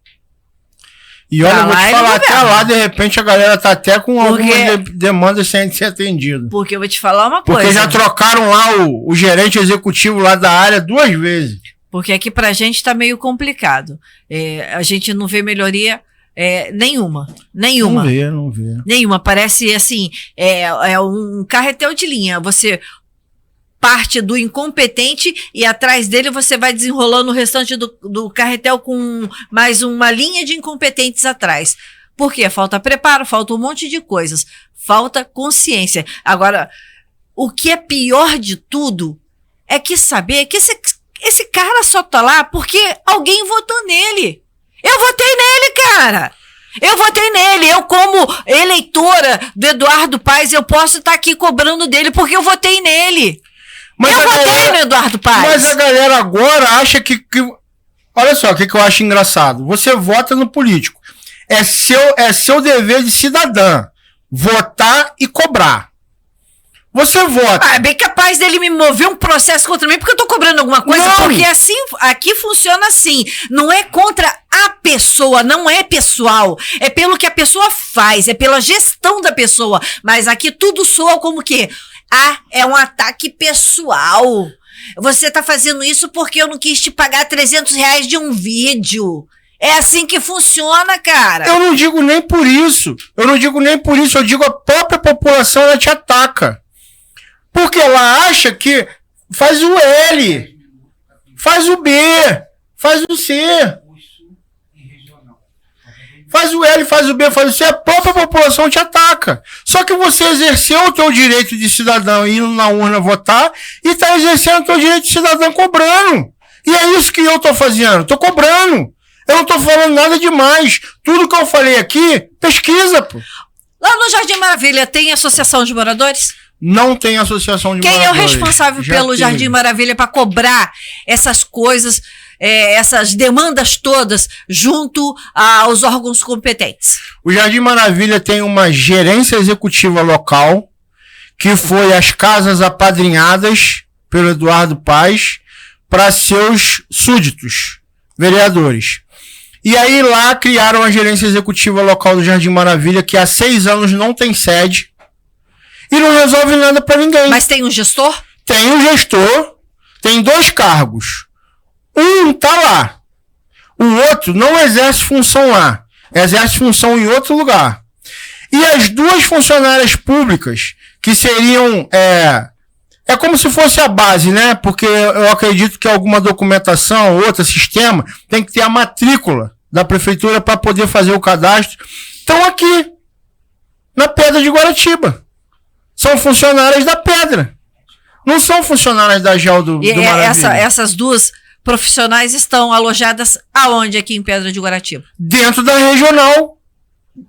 E olha, eu vou te falar, até governa. lá, de repente, a galera tá até com algumas demandas sem ser atendido. Porque eu vou te falar uma coisa. Porque já trocaram lá o gerente executivo lá da área 2 vezes. Porque aqui pra gente tá meio complicado. A gente não vê melhoria nenhuma. Nenhuma. Não vê. Nenhuma. Parece assim, um carretel de linha. Você parte do incompetente e atrás dele você vai desenrolando o restante do carretel com mais uma linha de incompetentes atrás. Por quê? Falta preparo, falta um monte de coisas. Falta consciência. Agora, o que é pior de tudo é que saber que esse cara só tá lá porque alguém votou nele. Eu votei nele, cara. Eu votei nele. Eu, como eleitora do Eduardo Paes, eu posso estar aqui cobrando dele porque eu votei nele. Mas eu votei no Eduardo Paes. Mas a galera agora acha que... Olha só, o que eu acho engraçado. Você vota no político. É seu dever de cidadã. Votar e cobrar. Você vota. É bem capaz dele me mover um processo contra mim porque eu tô cobrando alguma coisa. Não. Porque assim, aqui funciona assim. Não é contra a pessoa, não é pessoal. É pelo que a pessoa faz, é pela gestão da pessoa. Mas aqui tudo soa como que... é um ataque pessoal. Você tá fazendo isso porque eu não quis te pagar R$300 de um vídeo. É assim que funciona, cara. Eu não digo nem por isso. Eu digo a própria população, ela te ataca. Porque ela acha que faz o L, faz o B, faz o C. Faz o L, faz o B, faz o C, a própria população te ataca. Só que você exerceu o teu direito de cidadão indo na urna votar e está exercendo o teu direito de cidadão cobrando. E é isso que eu estou fazendo, estou cobrando. Eu não estou falando nada demais. Tudo que eu falei aqui, pesquisa, pô. Lá no Jardim Maravilha tem associação de moradores? Não tem associação de moradores. Quem é o responsável pelo Jardim Maravilha para cobrar essas coisas, essas demandas todas junto aos órgãos competentes? O Jardim Maravilha tem uma gerência executiva local, que foi as casas apadrinhadas pelo Eduardo Paes para seus súditos, vereadores. E aí lá criaram a gerência executiva local do Jardim Maravilha, que há 6 anos não tem sede e não resolve nada para ninguém. Mas tem um gestor? Tem um gestor, tem 2 cargos. Um tá lá. O outro não exerce função lá. Exerce função em outro lugar. E as 2 funcionárias públicas, que seriam... É como se fosse a base, né? Porque eu acredito que alguma documentação, outro sistema, tem que ter a matrícula da prefeitura para poder fazer o cadastro. Estão aqui, na Pedra de Guaratiba. São funcionárias da Pedra. Não são funcionárias da GEL do Maravilha. Essas 2 profissionais estão alojadas aonde aqui em Pedra de Guaratiba? Dentro da regional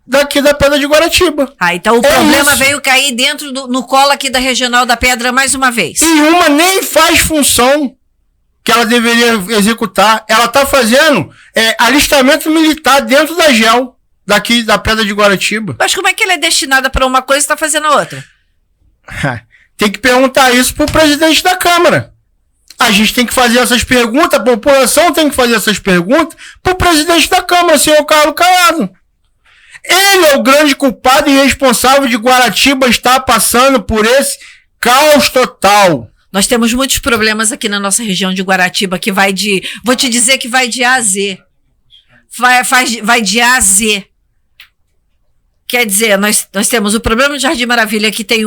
daqui da Pedra de Guaratiba. Então o problema veio cair dentro no colo aqui da regional da Pedra mais uma vez. E uma nem faz função que ela deveria executar. Ela está fazendo alistamento militar dentro da GEL daqui da Pedra de Guaratiba. Mas como é que ela é destinada para uma coisa e está fazendo a outra? Tem que perguntar isso pro presidente da Câmara. A gente tem que fazer essas perguntas, a população tem que fazer essas perguntas pro presidente da Câmara, senhor Carlos Caiado. Ele é o grande culpado e responsável de Guaratiba estar passando por esse caos total. Nós temos muitos problemas aqui na nossa região de Guaratiba, que vai de... Vou te dizer que vai de A a Z. Vai de A a Z. Quer dizer, nós temos o problema do Jardim Maravilha, que tem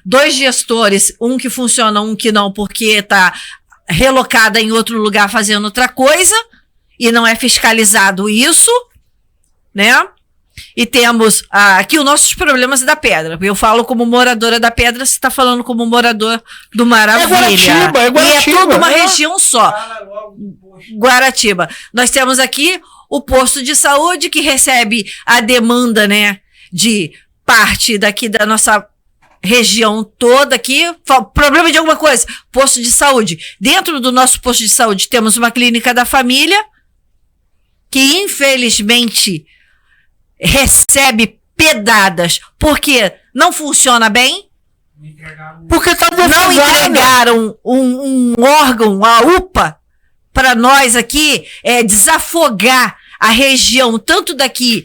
dois gestores, um que funciona, um que não, porque está relocada em outro lugar fazendo outra coisa, e não é fiscalizado isso, né? E temos aqui os nossos problemas da Pedra. Eu falo como moradora da Pedra, você está falando como morador do Maravilha. É Guaratiba. E é tudo uma região só. Guaratiba. Nós temos aqui o posto de saúde que recebe a demanda, né, de parte daqui da nossa região toda aqui. Problema de alguma coisa, posto de saúde. Dentro do nosso posto de saúde temos uma clínica da família que infelizmente recebe pedadas porque não funciona bem. Porque está não entregaram um órgão, a UPA, para nós aqui desafogar a região, tanto daqui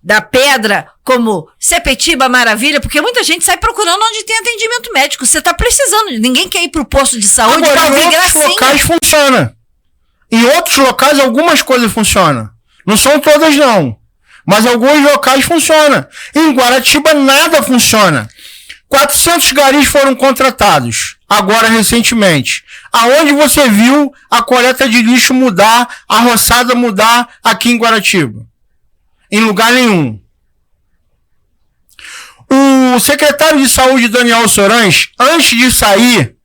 da Pedra, como Sepetiba, Maravilha, porque muita gente sai procurando onde tem atendimento médico. Você está precisando, ninguém quer ir para o posto de saúde para ouvir gracinha. Em outros locais funciona. Em outros locais algumas coisas funcionam. Não são todas não, mas alguns locais funcionam. Em Guaratiba nada funciona. 400 garis foram contratados, agora recentemente. Aonde você viu a coleta de lixo mudar, a roçada mudar aqui em Guaratiba? Em lugar nenhum. O secretário de saúde, Daniel Sorães, antes de sair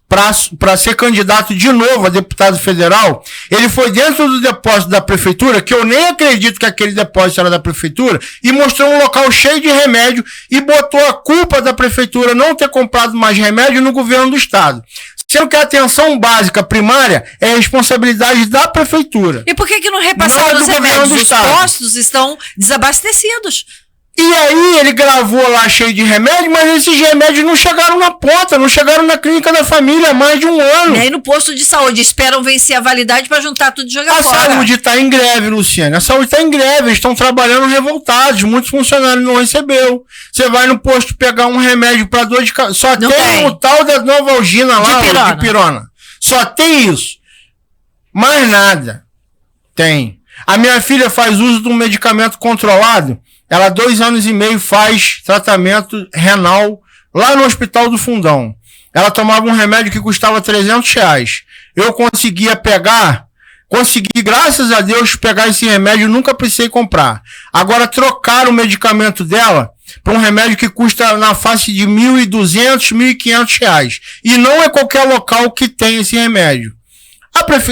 para ser candidato de novo a deputado federal, ele foi dentro do depósito da prefeitura, que eu nem acredito que aquele depósito era da prefeitura, e mostrou um local cheio de remédio e botou a culpa da prefeitura não ter comprado mais remédio no governo do estado. Sendo que a atenção básica primária é a responsabilidade da prefeitura. E por que não repassaram os remédios? Os postos estão desabastecidos. E aí ele gravou lá cheio de remédio, mas esses remédios não chegaram na ponta, não chegaram na clínica da família há mais de um ano. E aí no posto de saúde esperam vencer a validade para juntar tudo e jogar fora. A saúde está em greve, Luciane. A saúde está em greve, eles estão trabalhando revoltados, muitos funcionários não recebeu. Você vai no posto pegar um remédio para dor de cabeça, só não tem o tal da Novalgina lá, de pirona. Só tem isso. Mais nada. Tem. A minha filha faz uso de um medicamento controlado. Ela há 2 anos e meio faz tratamento renal lá no Hospital do Fundão. Ela tomava um remédio que custava R$300. Eu consegui, graças a Deus, pegar esse remédio, nunca precisei comprar. Agora trocaram o medicamento dela para um remédio que custa na faixa de R$1.200, R$1.500. E não é qualquer local que tem esse remédio.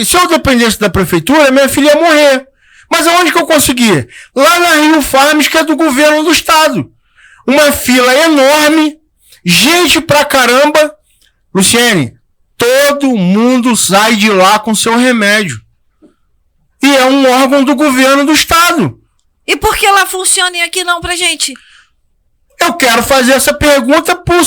Se eu dependesse da prefeitura, minha filha ia morrer. Mas aonde que eu consegui? Lá na Rio Farms, que é do governo do estado. Uma fila enorme, gente pra caramba. Luciane, todo mundo sai de lá com seu remédio. E é um órgão do governo do estado. E por que lá funciona e aqui não pra gente? Eu quero fazer essa pergunta para o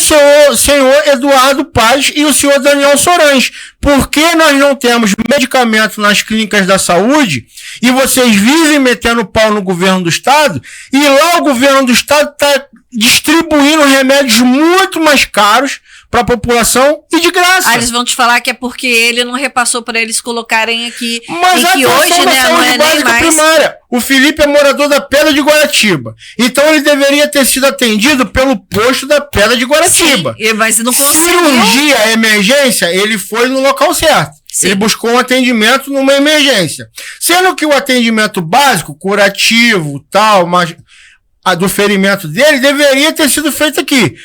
senhor Eduardo Paz e o senhor Daniel Sorães. Por que nós não temos medicamento nas clínicas da saúde e vocês vivem metendo pau no governo do estado e lá o governo do estado está distribuindo remédios muito mais caros para a população e de graça? Eles vão te falar que é porque ele não repassou para eles colocarem aqui. Mas a que hoje, né, não é nem mais primária. O Felipe é morador da Pedra de Guaratiba. Então ele deveria ter sido atendido pelo posto da Pedra de Guaratiba. Sim, mas não conseguiu. Cirurgia, emergência, ele foi no local certo. Sim. Ele buscou um atendimento numa emergência. Sendo que o atendimento básico, curativo, tal, mas a do ferimento dele deveria ter sido feito aqui.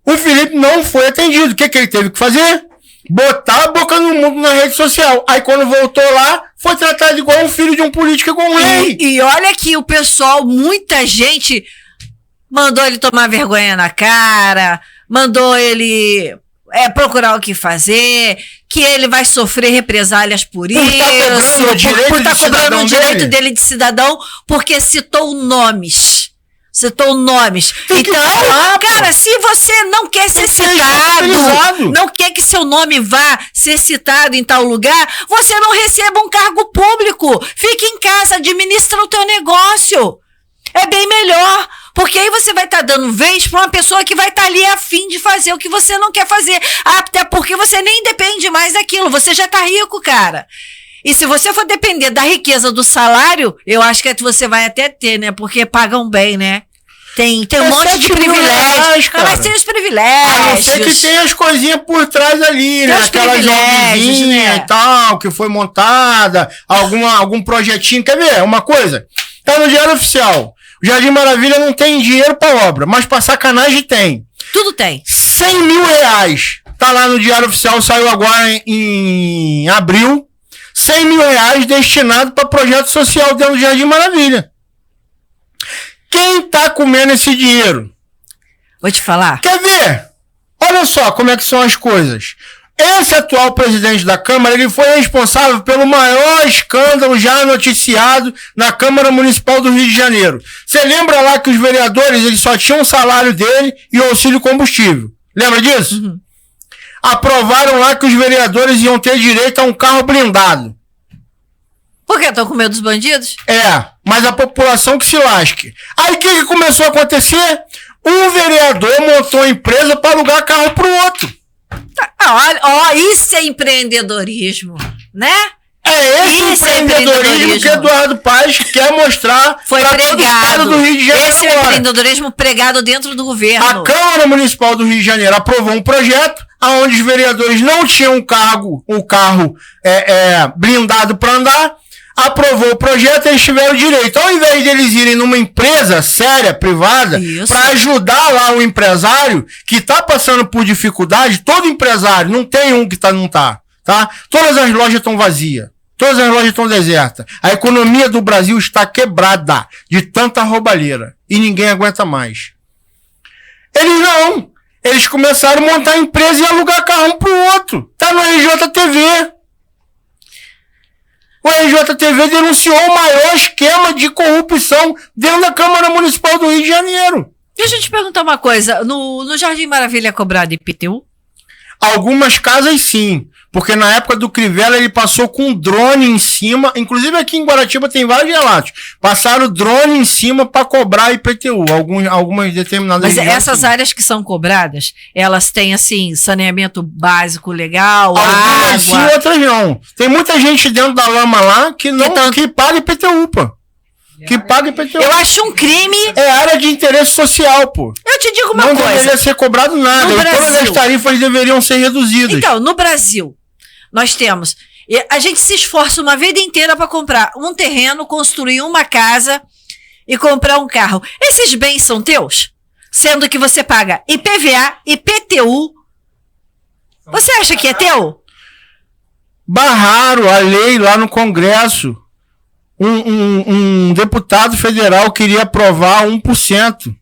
O Felipe não foi atendido. O que ele teve que fazer? Botar a boca no mundo na rede social. Aí quando voltou lá, foi tratado igual um filho de um político, igual um rei. E olha que o pessoal, muita gente mandou ele tomar vergonha na cara, mandou ele procurar o que fazer, que ele vai sofrer represálias por isso, por estar cobrando o direito dele de cidadão, porque citou nomes. Então, cara, se você não quer ser citado, não quer que seu nome vá ser citado em tal lugar, você não receba um cargo público. Fique em casa, administra o teu negócio. É bem melhor, porque aí você vai estar dando vez para uma pessoa que vai estar ali a fim de fazer o que você não quer fazer. Até porque você nem depende mais daquilo, você já está rico, cara. E se você for depender da riqueza do salário, eu acho que você vai até ter, né? Porque pagam bem, né? Tem um monte de privilégios. Mas tem os privilégios. A não ser que tem as coisinhas por trás ali, né? Aquelas obrinhas, né? E tal, que foi montada, algum projetinho. Quer ver? Uma coisa. Tá no Diário Oficial. O Jardim Maravilha não tem dinheiro pra obra, mas pra sacanagem tem. Tudo tem. 100 mil reais. Tá lá no Diário Oficial, saiu agora em abril. 100 mil reais destinado para projeto social dentro do Jardim Maravilha. Quem tá comendo esse dinheiro? Vou te falar. Quer ver? Olha só como é que são as coisas. Esse atual presidente da Câmara, ele foi responsável pelo maior escândalo já noticiado na Câmara Municipal do Rio de Janeiro. Você lembra lá que os vereadores, eles só tinham o salário dele e o auxílio combustível? Lembra disso? Uhum. Aprovaram lá que os vereadores iam ter direito a um carro blindado. Por quê? Estão com medo dos bandidos? Mas a população que se lasque. Aí o que começou a acontecer? Um vereador montou a empresa para alugar carro pro outro. Olha, isso é empreendedorismo, né? Esse empreendedorismo que Eduardo Paes quer mostrar para todo o estado do Rio de Janeiro. Esse é o empreendedorismo pregado dentro do governo. A Câmara Municipal do Rio de Janeiro aprovou um projeto onde os vereadores não tinham um carro blindado para andar. Aprovou o projeto, eles tiveram direito. Ao invés de eles irem numa empresa séria, privada, para ajudar lá o empresário que está passando por dificuldade, todo empresário, não tem um que não tá? Todas as lojas estão vazias. Todas as lojas estão desertas. A economia do Brasil está quebrada de tanta roubalheira. E ninguém aguenta mais. Eles não. Eles começaram a montar empresa e alugar carro um pro outro. Tá no RJTV. O RJTV denunciou o maior esquema de corrupção dentro da Câmara Municipal do Rio de Janeiro. Deixa eu te perguntar uma coisa. No Jardim Maravilha é cobrado IPTU? Algumas casas sim. Porque na época do Crivella ele passou com um drone em cima. Inclusive aqui em Guaratiba tem vários relatos. Passaram o drone em cima para cobrar IPTU. Algumas determinadas regiões. Mas essas áreas que são cobradas, elas têm assim, saneamento básico legal, algumas sim, outras não. Tem muita gente dentro da lama lá que paga IPTU, pô. Que paga IPTU. Eu acho um crime. É área de interesse social, pô. Eu te digo uma coisa. Não deveria ser cobrado nada. E todas as tarifas deveriam ser reduzidas. Então, no Brasil, nós temos... A gente se esforça uma vida inteira para comprar um terreno, construir uma casa e comprar um carro. Esses bens são teus? Sendo que você paga IPVA, IPTU. Você acha que é teu? Barraram a lei lá no Congresso. Um deputado federal queria aprovar 1%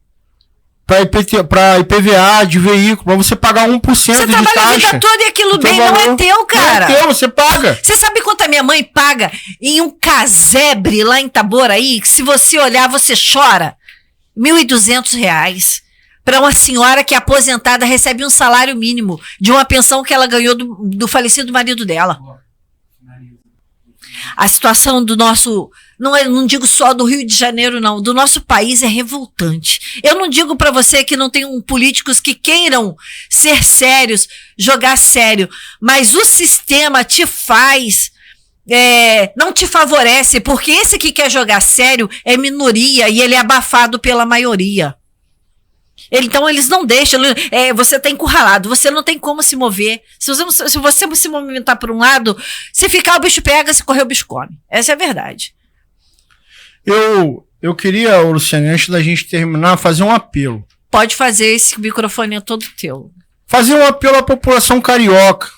para IPVA de veículo, para você pagar 1% de taxa. Você trabalha a vida toda e aquilo bem não é teu, cara. Não é teu, você paga. Você sabe quanto a minha mãe paga em um casebre lá em Itaboraí, que se você olhar, você chora? R$1.200. Para uma senhora que é aposentada, recebe um salário mínimo de uma pensão que ela ganhou do falecido marido dela. A situação do nosso, não digo só do Rio de Janeiro, não, do nosso país é revoltante. Eu não digo para você que não tem políticos que queiram ser sérios, jogar sério, mas o sistema te faz, não te favorece, porque esse que quer jogar sério é minoria e ele é abafado pela maioria. Então eles não deixam, você está encurralado, você não tem como se mover. Se você se movimentar por um lado, se ficar o bicho pega, se correr o bicho come. Essa é a verdade. Eu queria, Luciane, antes da gente terminar, fazer um apelo. Pode fazer, esse microfone é todo teu. Fazer um apelo à população carioca,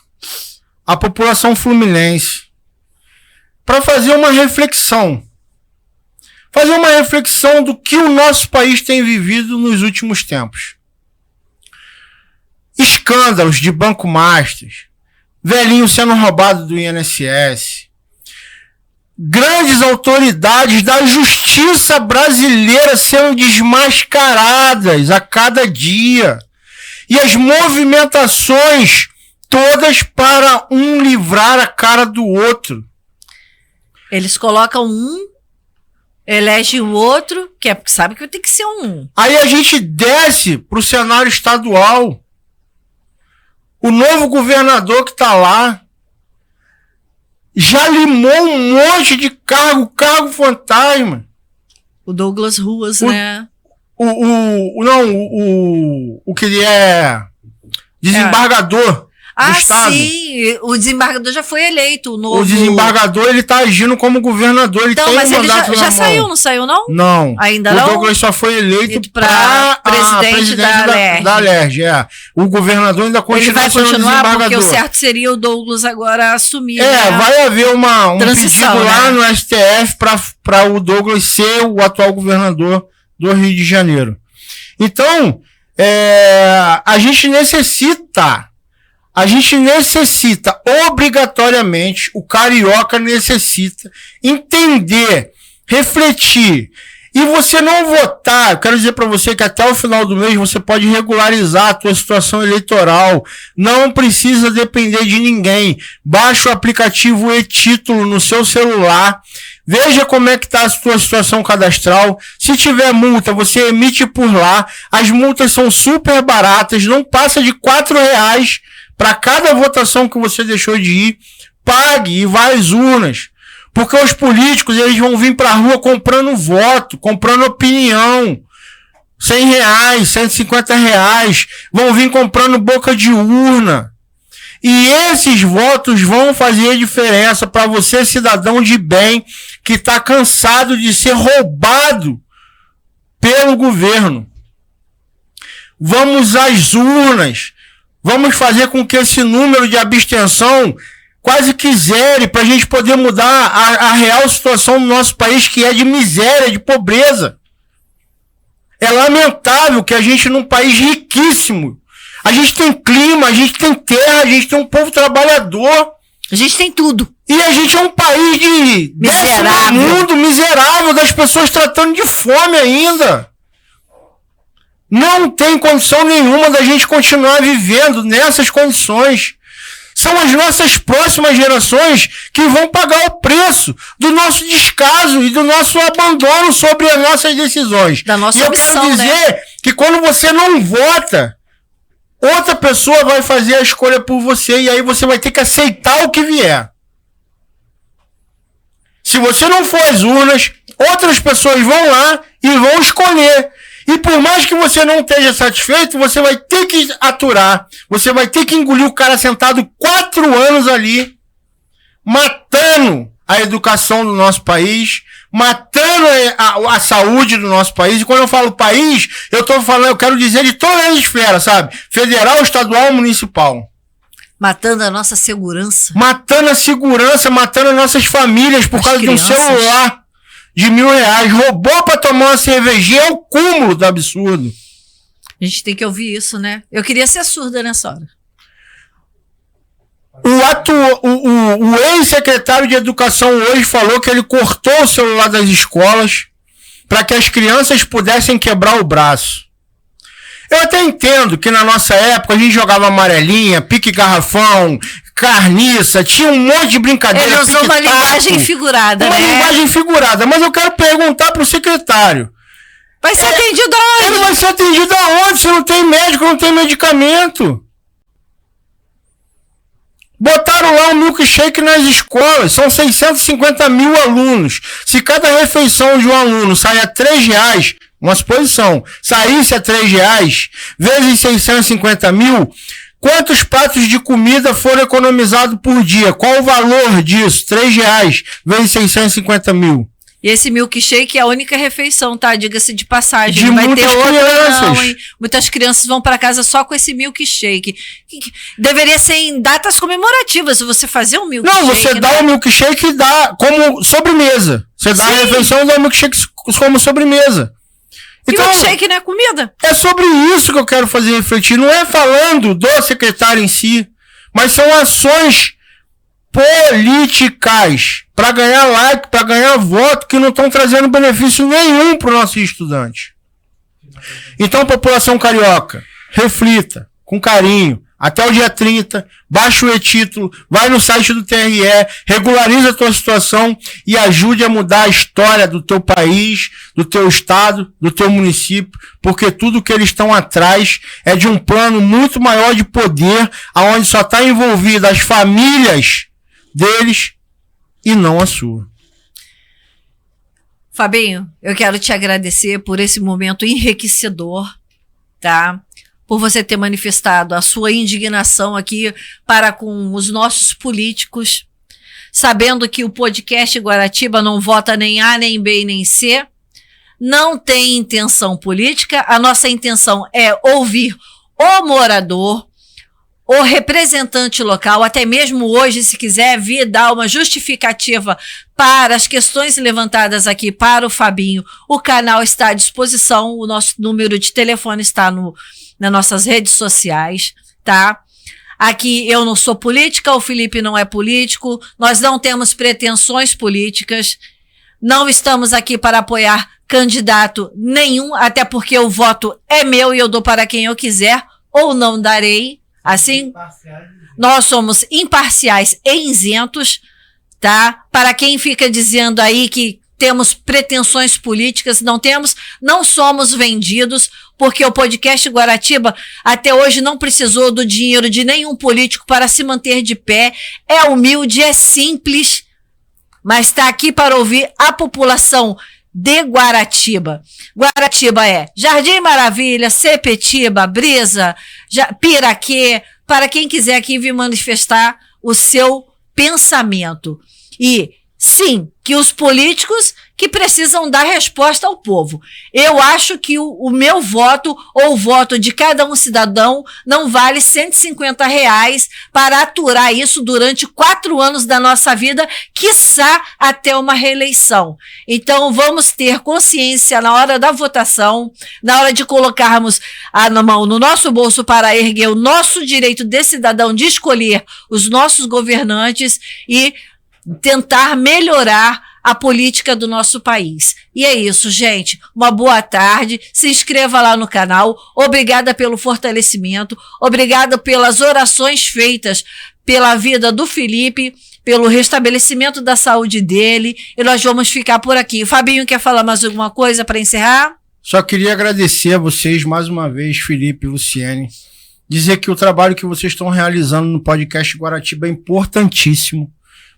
à população fluminense, para fazer uma reflexão. Fazer uma reflexão do que o nosso país tem vivido nos últimos tempos. Escândalos de Banco Masters, velhinho sendo roubado do INSS, grandes autoridades da justiça brasileira sendo desmascaradas a cada dia, e as movimentações todas para um livrar a cara do outro. Eles colocam elege o outro, que sabe que tem que ser um. Aí a gente desce pro cenário estadual. O novo governador que tá lá já limou um monte de cargo fantasma. O Douglas Ruas, né? o que ele é desembargador do Estado. Sim, o desembargador já foi eleito. O desembargador, ele tá agindo como governador, ele então, tem mas um ele mandato já saiu, não saiu, não? Não. Ainda o não? O Douglas só foi eleito para presidente da Alerj, O governador ainda continua. Ele vai continuar, porque o certo seria o Douglas agora assumir. Né? Vai haver um pedido lá no STF para o Douglas ser o atual governador do Rio de Janeiro. Então, a gente necessita obrigatoriamente, o carioca necessita entender, refletir. E você não votar, eu quero dizer para você que até o final do mês você pode regularizar a tua situação eleitoral. Não precisa depender de ninguém. Baixa o aplicativo e-Título no seu celular. Veja como é que está a sua situação cadastral. Se tiver multa, você emite por lá. As multas são super baratas, não passa de R$4 para cada votação que você deixou de ir. Pague e vá às urnas. Porque os políticos, eles vão vir pra rua comprando voto, comprando opinião. R$100, R$150. Vão vir comprando boca de urna. E esses votos vão fazer diferença para você, cidadão de bem, que está cansado de ser roubado pelo governo. Vamos às urnas. Vamos fazer com que esse número de abstenção quase que zere, para a gente poder mudar a real situação do nosso país, que é de miséria, de pobreza. É lamentável que a gente, num país riquíssimo, a gente tem clima, a gente tem terra, a gente tem um povo trabalhador. A gente tem tudo. E a gente é um país de miserável. Mundo miserável, das pessoas tratando de fome ainda. Não tem condição nenhuma da gente continuar vivendo nessas condições. São as nossas próximas gerações que vão pagar o preço do nosso descaso e do nosso abandono sobre as nossas decisões. Da nossa opção, eu quero dizer que quando você não vota, outra pessoa vai fazer a escolha por você e aí você vai ter que aceitar o que vier. Se você não for às urnas, outras pessoas vão lá e vão escolher. E por mais que você não esteja satisfeito, você vai ter que aturar. Você vai ter que engolir o cara sentado 4 anos ali, matando a educação do nosso país, matando a saúde do nosso país. E quando eu falo país, eu quero dizer de todas as esferas, sabe? Federal, estadual, municipal. Matando a nossa segurança. Matando a segurança, matando as nossas famílias por causa de um celular de R$1.000, roubou pra tomar uma cervejinha, é o cúmulo do absurdo. A gente tem que ouvir isso, né? Eu queria ser surda nessa hora. O ex-secretário de Educação hoje falou que ele cortou o celular das escolas para que as crianças pudessem quebrar o braço. Eu até entendo que na nossa época a gente jogava amarelinha, pique garrafão, carniça, tinha um monte de brincadeira. Ele usou uma linguagem figurada, né? Uma linguagem figurada, mas eu quero perguntar pro secretário. Vai ser atendido aonde? Ele vai ser atendido aonde se não tem médico, não tem medicamento? Botaram lá um milkshake nas escolas, são 650 mil alunos. Se cada refeição de um aluno sai a R$3, uma suposição, saísse a R$3, vezes 650 mil, quantos pratos de comida foram economizados por dia? Qual o valor disso? R$3, vezes 650 mil. E esse milkshake é a única refeição, tá? Diga-se de passagem. De vai ter outra crianças. não, hein? Muitas crianças vão para casa só com esse milkshake. Deveria ser em datas comemorativas, se você fazer um milkshake. Não, você dá o milkshake e dá como sobremesa. Você dá a refeição e dá o milkshake como sobremesa. Então, milkshake não é comida? É sobre isso que eu quero fazer refletir. Não é falando do secretário em si, mas são ações políticas para ganhar like, para ganhar voto, que não estão trazendo benefício nenhum para o nosso estudante. Então, população carioca, reflita com carinho. Até o dia 30, baixa o e-Título, vai no site do TRE, regulariza a tua situação e ajude a mudar a história do teu país, do teu estado, do teu município, porque tudo que eles estão atrás é de um plano muito maior de poder, aonde só está envolvida as famílias deles e não a sua. Fabinho, eu quero te agradecer por esse momento enriquecedor, tá? Por você ter manifestado a sua indignação aqui para com os nossos políticos, sabendo que o podcast Guaratiba não vota nem A, nem B, nem C, não tem intenção política, a nossa intenção é ouvir o morador, o representante local, até mesmo hoje, se quiser vir dar uma justificativa para as questões levantadas aqui para o Fabinho, o canal está à disposição, o nosso número de telefone está nas nossas redes sociais, tá? Aqui eu não sou política, o Felipe não é político, nós não temos pretensões políticas, não estamos aqui para apoiar candidato nenhum, até porque o voto é meu e eu dou para quem eu quiser, ou não darei. Assim, nós somos imparciais e isentos, tá? Para quem fica dizendo aí que temos pretensões políticas, não temos, não somos vendidos, porque o podcast Guaratiba até hoje não precisou do dinheiro de nenhum político para se manter de pé, é humilde, é simples, mas está aqui para ouvir a população de Guaratiba. Guaratiba é Jardim Maravilha, Sepetiba, Brisa, Piraquê, para quem quiser aqui vir manifestar o seu pensamento. E sim, que os políticos que precisam dar resposta ao povo. Eu acho que o meu voto, ou o voto de cada um cidadão, não vale R$150 para aturar isso durante 4 anos da nossa vida, quiçá até uma reeleição. Então, vamos ter consciência na hora da votação, na hora de colocarmos a mão no nosso bolso para erguer o nosso direito de cidadão de escolher os nossos governantes e tentar melhorar a política do nosso país. E é isso, gente. Uma boa tarde. Se inscreva lá no canal. Obrigada pelo fortalecimento. Obrigada pelas orações feitas pela vida do Felipe, pelo restabelecimento da saúde dele. E nós vamos ficar por aqui. Fabinho, quer falar mais alguma coisa para encerrar? Só queria agradecer a vocês mais uma vez, Felipe e Luciene. Dizer que o trabalho que vocês estão realizando no podcast Guaratiba é importantíssimo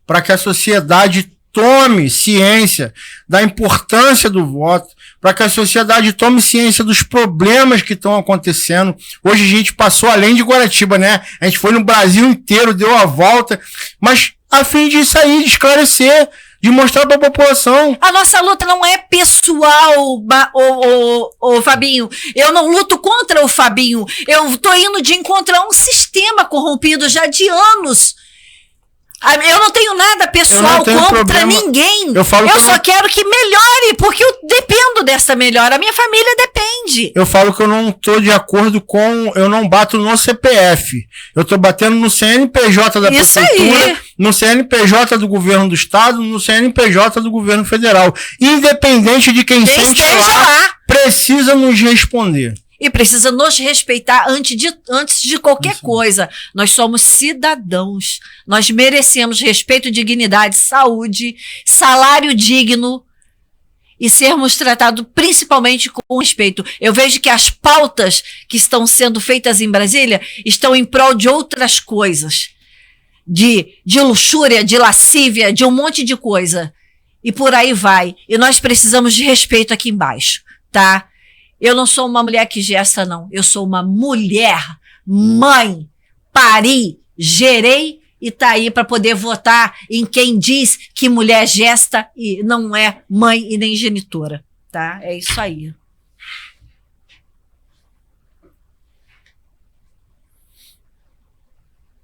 para que a sociedade tome ciência da importância do voto, para que a sociedade tome ciência dos problemas que estão acontecendo. Hoje a gente passou além de Guaratiba, né? A gente foi no Brasil inteiro, deu a volta, mas a fim de sair, de esclarecer, de mostrar para a população. A nossa luta não é pessoal, Fabinho. Eu não luto contra o Fabinho. Eu tô indo de encontro a um sistema corrompido já de anos. Eu não tenho nada pessoal contra ninguém. Eu só quero que melhore, porque eu dependo dessa melhora. A minha família depende. Eu falo que eu não estou de acordo com... Eu não bato no CPF. Eu estou batendo no CNPJ da prefeitura, no CNPJ do governo do estado, no CNPJ do governo federal. Independente de quem sente lá, precisa nos responder. E precisa nos respeitar antes de qualquer coisa. Nós somos cidadãos. Nós merecemos respeito, dignidade, saúde, salário digno e sermos tratados principalmente com respeito. Eu vejo que as pautas que estão sendo feitas em Brasília estão em prol de outras coisas. De luxúria, de lascívia, de um monte de coisa. E por aí vai. E nós precisamos de respeito aqui embaixo, tá? Eu não sou uma mulher que gesta, não. Eu sou uma mulher, mãe, pari, gerei e tá aí para poder votar em quem diz que mulher gesta e não é mãe e nem genitora, tá? É isso aí.